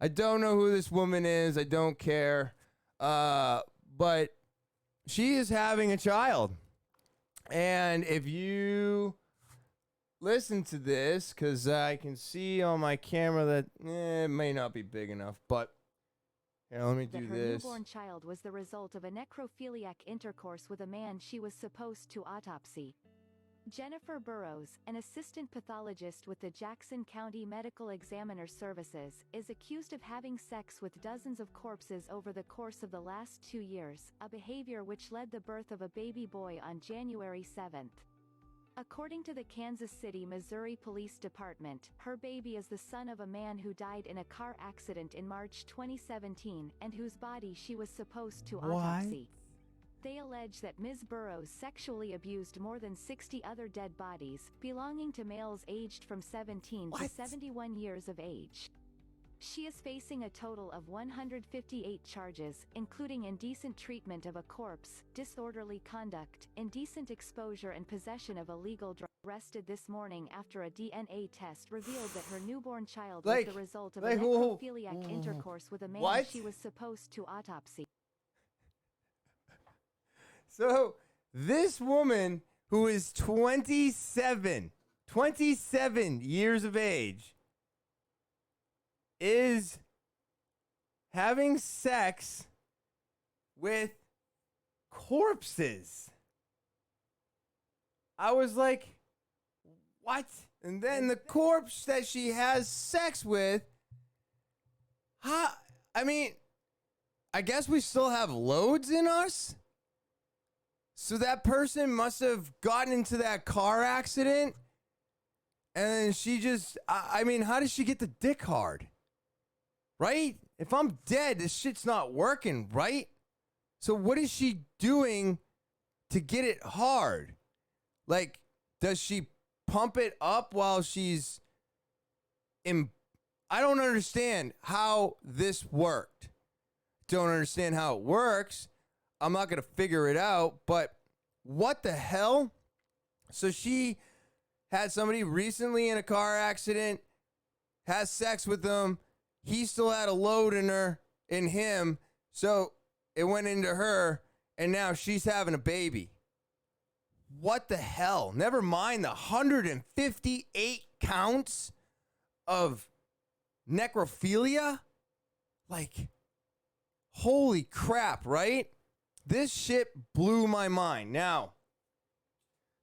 I don't know who this woman is. I don't care. But she is having a child. And if you listen to this, because I can see on my camera that it may not be big enough, but here, let me do her this. Her newborn child was the result of a necrophiliac intercourse with a man she was supposed to autopsy. Jennifer Burrows, an assistant pathologist with the Jackson County Medical Examiner Services, is accused of having sex with dozens of corpses over the course of the last 2 years, a behavior which led the birth of a baby boy on January 7th. According to the Kansas City, Missouri Police Department, her baby is the son of a man who died in a car accident in March 2017 and whose body she was supposed to autopsy. They allege that Ms. Burrows sexually abused more than 60 other dead bodies, belonging to males aged from 17 to 71 years of age. She is facing a total of 158 charges, including indecent treatment of a corpse, disorderly conduct, indecent exposure and possession of illegal drugs. Arrested this morning after a DNA test revealed that her newborn child was the result of a necrophiliac intercourse with a man she was supposed to autopsy. So this woman who is 27 years of age is having sex with corpses. I was like, what? And then the corpse that she has sex with, I mean, I guess we still have loads in us? So that person must have gotten into that car accident and then she just, I mean, how does she get the dick hard? Right? If I'm dead, this shit's not working, right? So what is she doing to get it hard? Like, does she pump it up while she's in? I don't understand how this worked. Don't understand how it works. I'm not going to figure it out, but what the hell? So she had somebody recently in a car accident, has sex with them. He still had a load in him. So it went into her and now she's having a baby. What the hell? Never mind the 158 counts of necrophilia. Like, holy crap, right? This shit blew my mind. Now,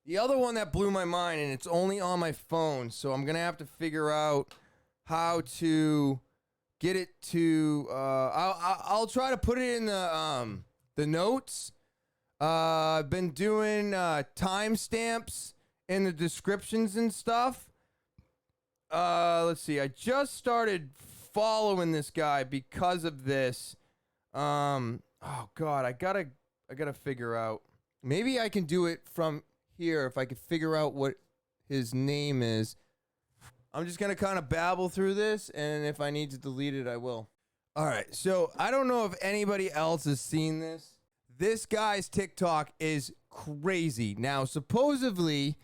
the other one that blew my mind, and it's only on my phone, so I'm going to have to figure out how to get it to, I'll try to put it in the notes. I've been doing timestamps in the descriptions and stuff. Let's see. I just started following this guy because of this. Oh God, I gotta figure out. Maybe I can do it from here if I could figure out what his name is. I'm just gonna kind of babble through this, and if I need to delete it, I will. All right, so I don't know if anybody else has seen this. This guy's TikTok is crazy. Now, supposedly,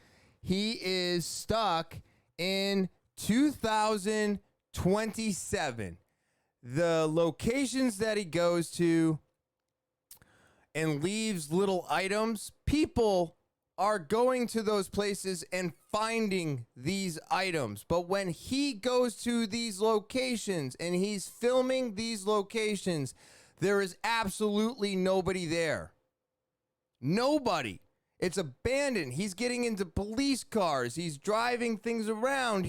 he is stuck in 2027. The locations that he goes to and leaves little items, people are going to those places and finding these items. But when he goes to these locations and he's filming these locations, there is absolutely nobody there. Nobody. It's abandoned. He's getting into police cars. He's driving things around.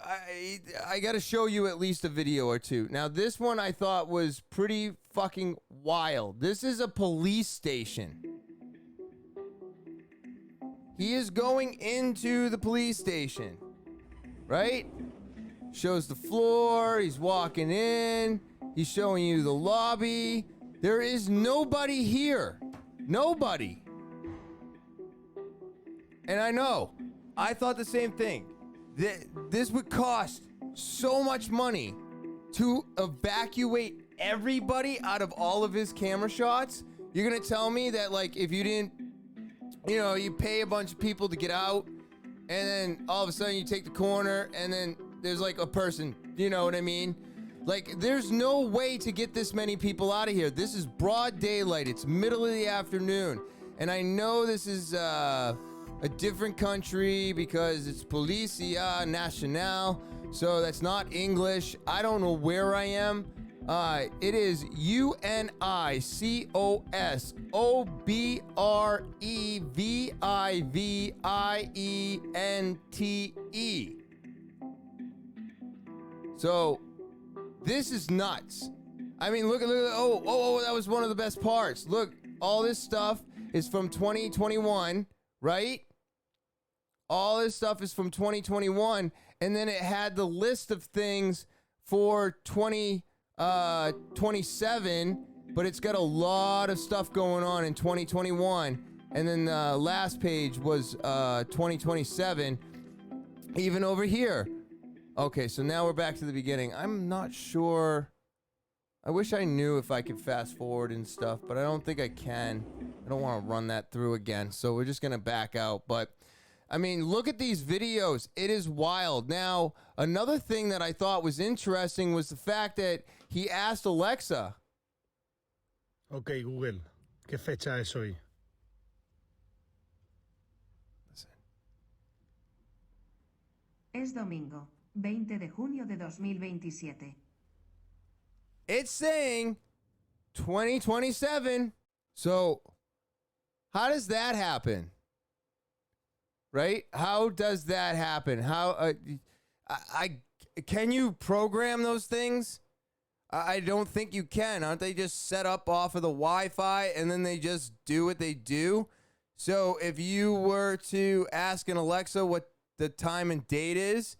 I got to show you at least a video or two. Now, this one I thought was pretty fucking wild. This is a police station. He is going into the police station, right? Shows the floor. He's walking in. He's showing you the lobby. There is nobody here. Nobody. And I know. I thought the same thing. This would cost so much money to evacuate everybody out of all of his camera shots. You're going to tell me that, like, if you didn't, you pay a bunch of people to get out, and then all of a sudden you take the corner, and then there's, like, a person, you know what I mean? Like, there's no way to get this many people out of here. This is broad daylight. It's middle of the afternoon. And I know this is a different country because it's Policia Nacional, so that's not English. I don't know where I am. It is UNICOSOBREVIVIENTE. So this is nuts. I mean, look at oh, that was one of the best parts. Look, all this stuff is from 2021, right? All this stuff is from 2021, and then it had the list of things for 2027, but it's got a lot of stuff going on in 2021, and then the last page was 2027, even over here. Okay, so now we're back to the beginning. I'm not sure. I wish I knew if I could fast forward and stuff, but I don't think I can. I don't want to run that through again, so we're just going to back out, but I mean, look at these videos. It is wild. Now, another thing that I thought was interesting was the fact that he asked Alexa. Ok, Google, ¿qué fecha es hoy? Listen. Es domingo, 20 de junio de 2027. It's saying 2027. So, how does that happen? Right? How does that happen? How can you program those things? I don't think you can. Aren't they just set up off of the Wi-Fi and then they just do what they do? So if you were to ask an Alexa what the time and date is,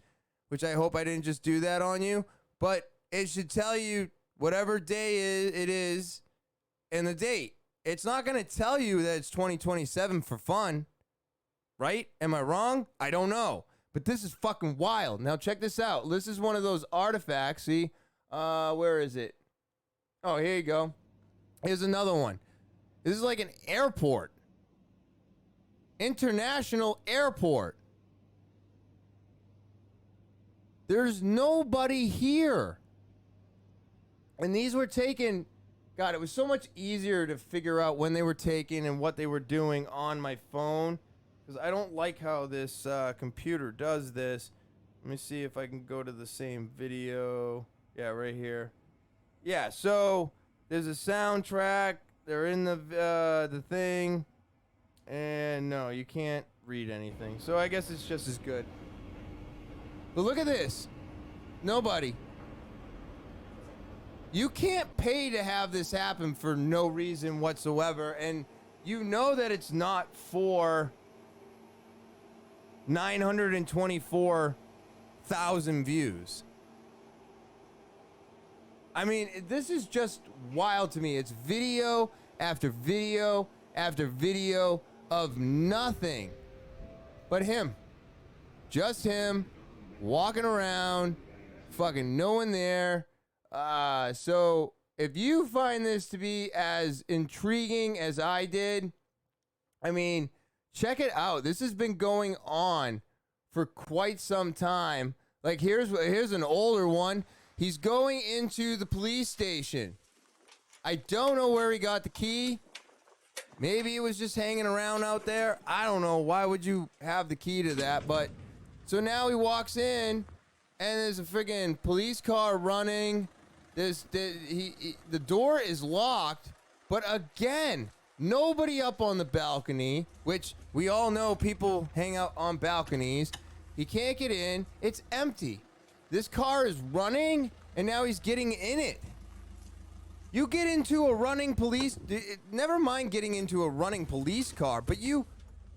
which I hope I didn't just do that on you, but it should tell you whatever day it is and the date. It's not going to tell you that it's 2027 for fun. Right? Am I wrong? I don't know. But this is fucking wild. Now check this out. This is one of those artifacts. See? Where is it? Oh, here you go. Here's another one. This is like an airport. International airport. There's nobody here. And these were taken. God, it was so much easier to figure out when they were taken and what they were doing on my phone. Because I don't like how this computer does this. Let me see if I can go to the same video. Yeah, right here. Yeah, so there's a soundtrack. They're in the thing. And no, you can't read anything. So I guess it's just as good. But look at this. Nobody. You can't pay to have this happen for no reason whatsoever. And you know that it's not for 924 100,000 views. I mean, this is just wild to me. It's video after video after video of nothing but him. Just him walking around, fucking no one there. So if you find this to be as intriguing as I did, I mean, check it out. This has been going on for quite some time. Like, here's an older one. He's going into the police station. I don't know where he got the key. Maybe it was just hanging around out there. I don't know. Why would you have the key to that? But so now he walks in, and there's a friggin' police car running. The door is locked, but again, nobody up on the balcony, which we all know people hang out on balconies. He can't get in. It's empty. This car is running, and now he's getting in it. You get into a running police... Never mind getting into a running police car, but you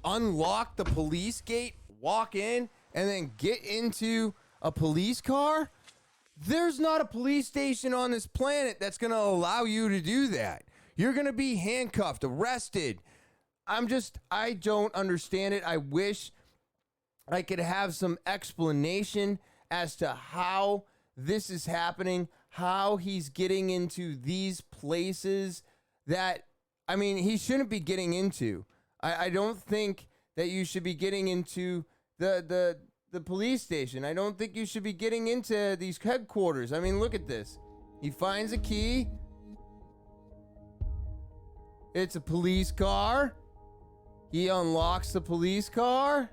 unlock the police gate, walk in, and then get into a police car? There's not a police station on this planet that's going to allow you to do that. You're going to be handcuffed, arrested. I don't understand it. I wish I could have some explanation as to how this is happening, how he's getting into these places that, I mean, he shouldn't be getting into. I don't think that you should be getting into the police station. I don't think you should be getting into these headquarters. I mean, look at this. He finds a key. It's a police car. He unlocks the police car.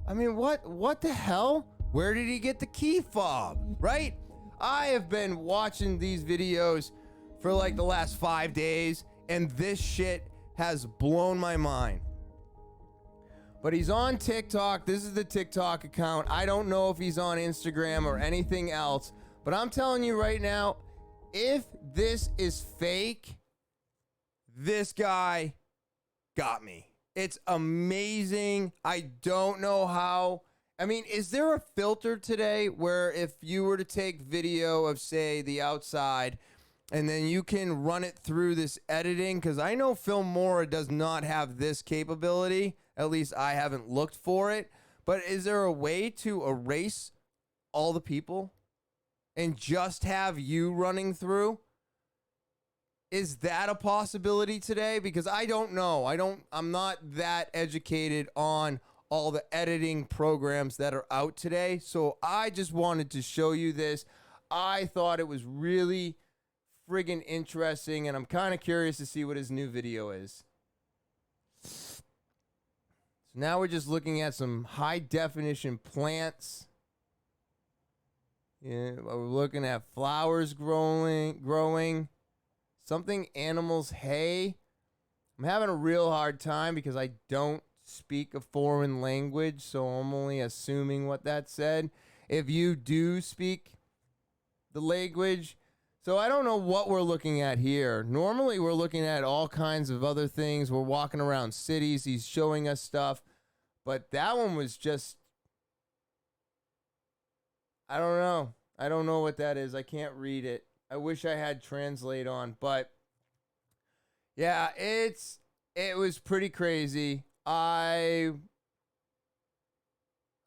I mean, what the hell? Where did he get the key fob, right? I have been watching these videos for like the last 5 days, and this shit has blown my mind. But he's on TikTok. This is the TikTok account. I don't know if he's on Instagram or anything else, but I'm telling you right now, if this is fake, this guy got me. It's amazing. I don't know how. I mean, is there a filter today where if you were to take video of, say, the outside, and then you can run it through this editing? Because I know Filmora does not have this capability. At least I haven't looked for it. But is there a way to erase all the people and just have you running through? Is that a possibility today? Because I don't know. I'm not that educated on all the editing programs that are out today. So I just wanted to show you this. I thought it was really friggin' interesting, and I'm kind of curious to see what his new video is. So now we're just looking at some high definition plants. Yeah, we're looking at flowers growing. Something animals, hay. I'm having a real hard time because I don't speak a foreign language, so I'm only assuming what that said. If you do speak the language, so I don't know what we're looking at here. Normally we're looking at all kinds of other things. We're walking around cities. He's showing us stuff, but that one was just, I don't know. I don't know what that is. I can't read it. I wish I had translate on, but yeah, it was pretty crazy. I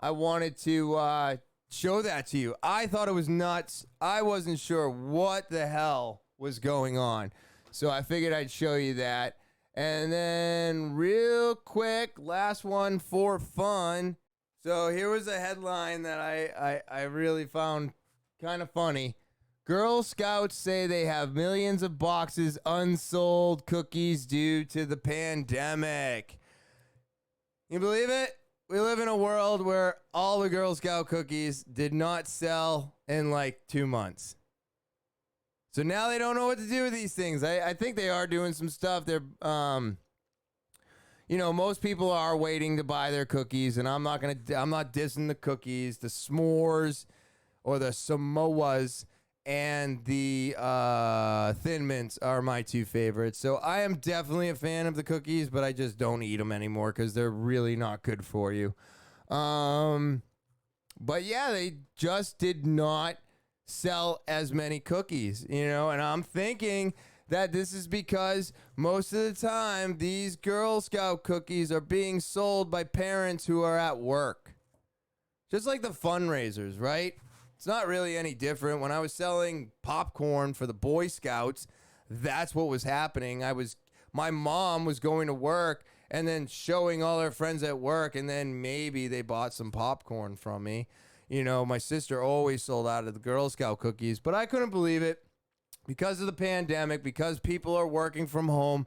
wanted to show that to you. I thought it was nuts. I wasn't sure what the hell was going on, so I figured I'd show you that. And then real quick, last one for fun. So here was a headline that I really found kind of funny. Girl Scouts say they have millions of boxes unsold cookies due to the pandemic. You believe it? We live in a world where all the Girl Scout cookies did not sell in like 2 months. So now they don't know what to do with these things. I think they are doing some stuff. They're, most people are waiting to buy their cookies, and I'm not dissing the cookies, the s'mores or the Samoas. And the Thin Mints are my two favorites. So I am definitely a fan of the cookies, but I just don't eat them anymore because they're really not good for you. But But yeah, they just did not sell as many cookies, and I'm thinking that this is because most of the time these Girl Scout cookies are being sold by parents who are at work. Just like the fundraisers, right? It's not really any different. When I was selling popcorn for the Boy Scouts, that's what was happening. My mom was going to work and then showing all her friends at work, and then maybe they bought some popcorn from me. My sister always sold out of the Girl Scout cookies, but I couldn't believe it because of the pandemic, because people are working from home,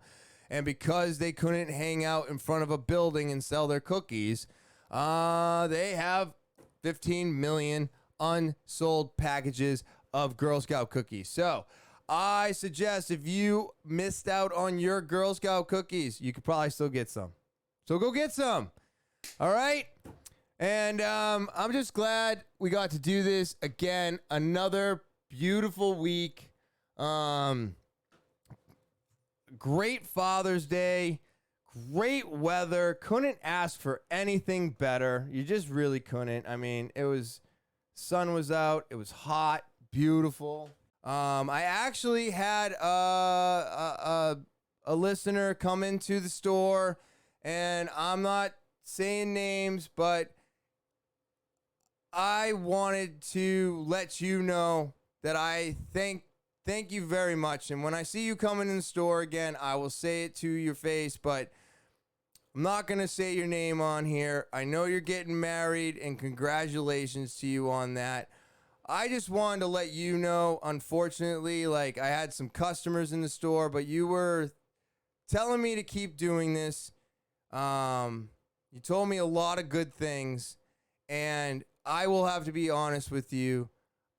and because they couldn't hang out in front of a building and sell their cookies. They have 15 million unsold packages of Girl Scout cookies. So I suggest if you missed out on your Girl Scout cookies, you could probably still get some. So go get some. All right? And I'm just glad we got to do this again. Another beautiful week. Great Father's Day. Great weather. Couldn't ask for anything better. You just really couldn't. I mean, sun was out. It was hot. Beautiful. I actually had a listener come into the store, and I'm not saying names, but I wanted to let you know that I thank you very much. And when I see you coming in the store again, I will say it to your face, but I'm not going to say your name on here. I know you're getting married, and congratulations to you on that. I just wanted to let you know, unfortunately, I had some customers in the store, but you were telling me to keep doing this. You told me a lot of good things, and I will have to be honest with you.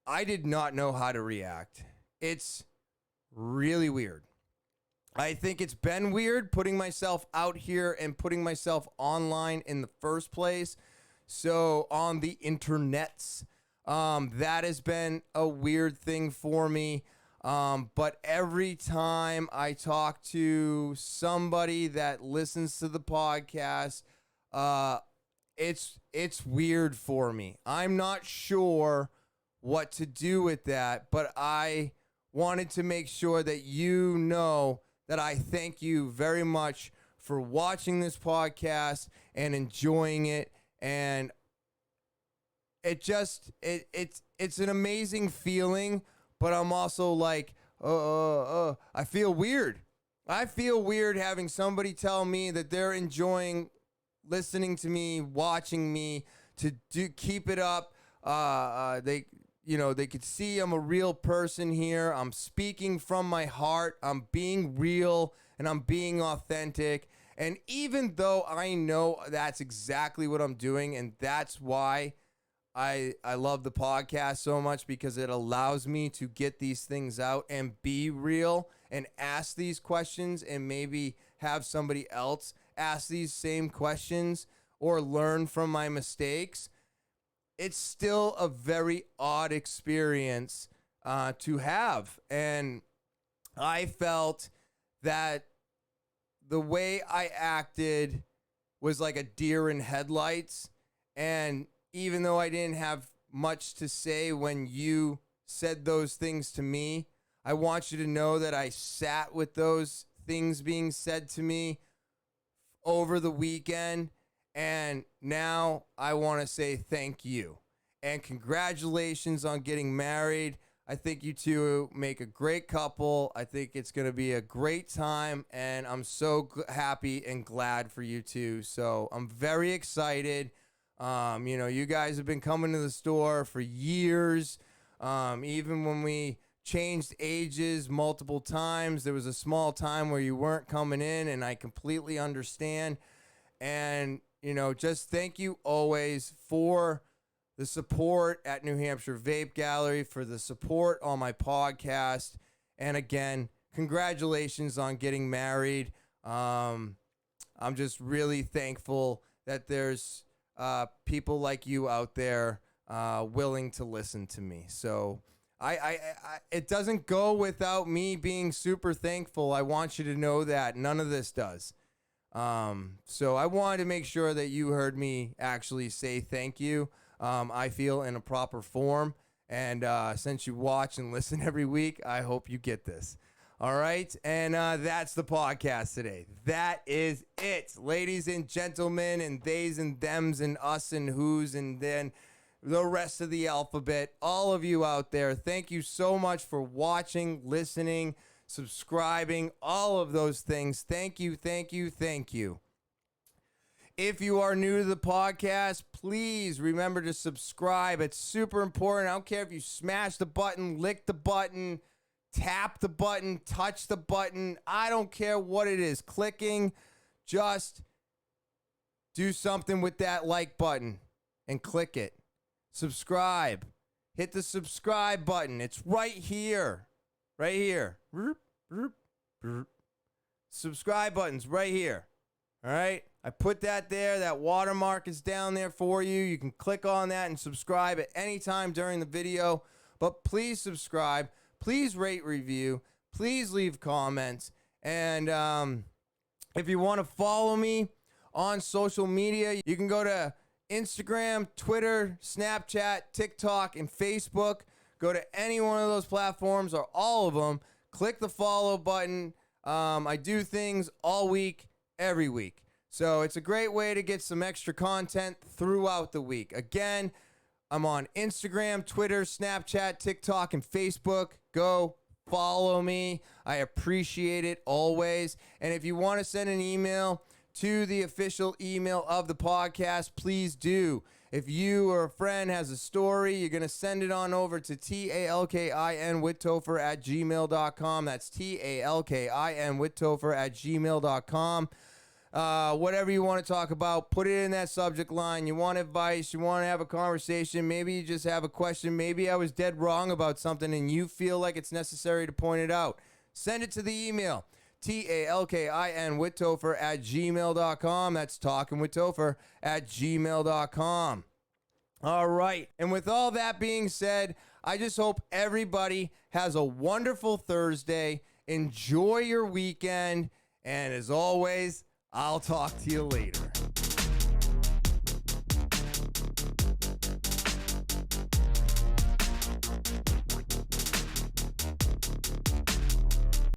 I did not know how to react. It's really weird. I think it's been weird putting myself out here and putting myself online in the first place. So on the internets, that has been a weird thing for me. But every time I talk to somebody that listens to the podcast, it's weird for me. I'm not sure what to do with that, but I wanted to make sure that you know that I thank you very much for watching this podcast and enjoying it. And it's an amazing feeling, but I'm also like, I feel weird. I feel weird having somebody tell me that they're enjoying listening to me, watching me, to keep it up. They could see I'm a real person here. I'm speaking from my heart. I'm being real and I'm being authentic. And even though I know that's exactly what I'm doing, and that's why I love the podcast so much, because it allows me to get these things out and be real and ask these questions, and maybe have somebody else ask these same questions or learn from my mistakes. It's still a very odd experience to have. And I felt that the way I acted was like a deer in headlights. And even though I didn't have much to say when you said those things to me, I want you to know that I sat with those things being said to me over the weekend. And now I want to say thank you and congratulations on getting married. I think you two make a great couple. I think it's going to be a great time, and I'm so happy and glad for you two. So I'm very excited. You guys have been coming to the store for years. Even when we changed ages multiple times, there was a small time where you weren't coming in, and I completely understand. And just thank you always for the support at New Hampshire Vape Gallery, for the support on my podcast. And again, congratulations on getting married. I'm just really thankful that there's people like you out there willing to listen to me. So I it doesn't go without me being super thankful. I want you to know that none of this does. So I wanted to make sure that you heard me actually say thank you. I feel, in a proper form. And since you watch and listen every week, I hope you get this. All right. And that's the podcast today. That is it, ladies and gentlemen, and theys and thems and us and who's and then the rest of the alphabet. All of you out there, thank you so much for watching, listening, subscribing, all of those things. Thank you, thank you, thank you. If you are new to the podcast, please remember to subscribe. It's super important. I don't care if you smash the button, lick the button, tap the button, touch the button. I don't care what it is. Clicking, just do something with that like button and click it. Subscribe. Hit the subscribe button. It's right here. Right here. Subscribe button's right here. All right? I put that there. That watermark is down there for you. You can click on that and subscribe at any time during the video. But please subscribe. Please rate, review. Please leave comments. And if you want to follow me on social media, you can go to Instagram, Twitter, Snapchat, TikTok, and Facebook. Go to any one of those platforms or all of them. Click the follow button. I do things all week, every week. So it's a great way to get some extra content throughout the week. Again, I'm on Instagram, Twitter, Snapchat, TikTok, and Facebook. Go follow me. I appreciate it always. And if you want to send an email to the official email of the podcast, please do. If you or a friend has a story, you're going to send it on over to talkin.withtofer@gmail.com. That's talkin.withtofer@gmail.com. Whatever you want to talk about, put it in that subject line. You want advice, you want to have a conversation, maybe you just have a question, maybe I was dead wrong about something and you feel like it's necessary to point it out. Send it to the email, talkinwithtofer@gmail.com. That's talkinwithtopher@gmail.com. All right. And with all that being said, I just hope everybody has a wonderful Thursday. Enjoy your weekend. And as always, I'll talk to you later.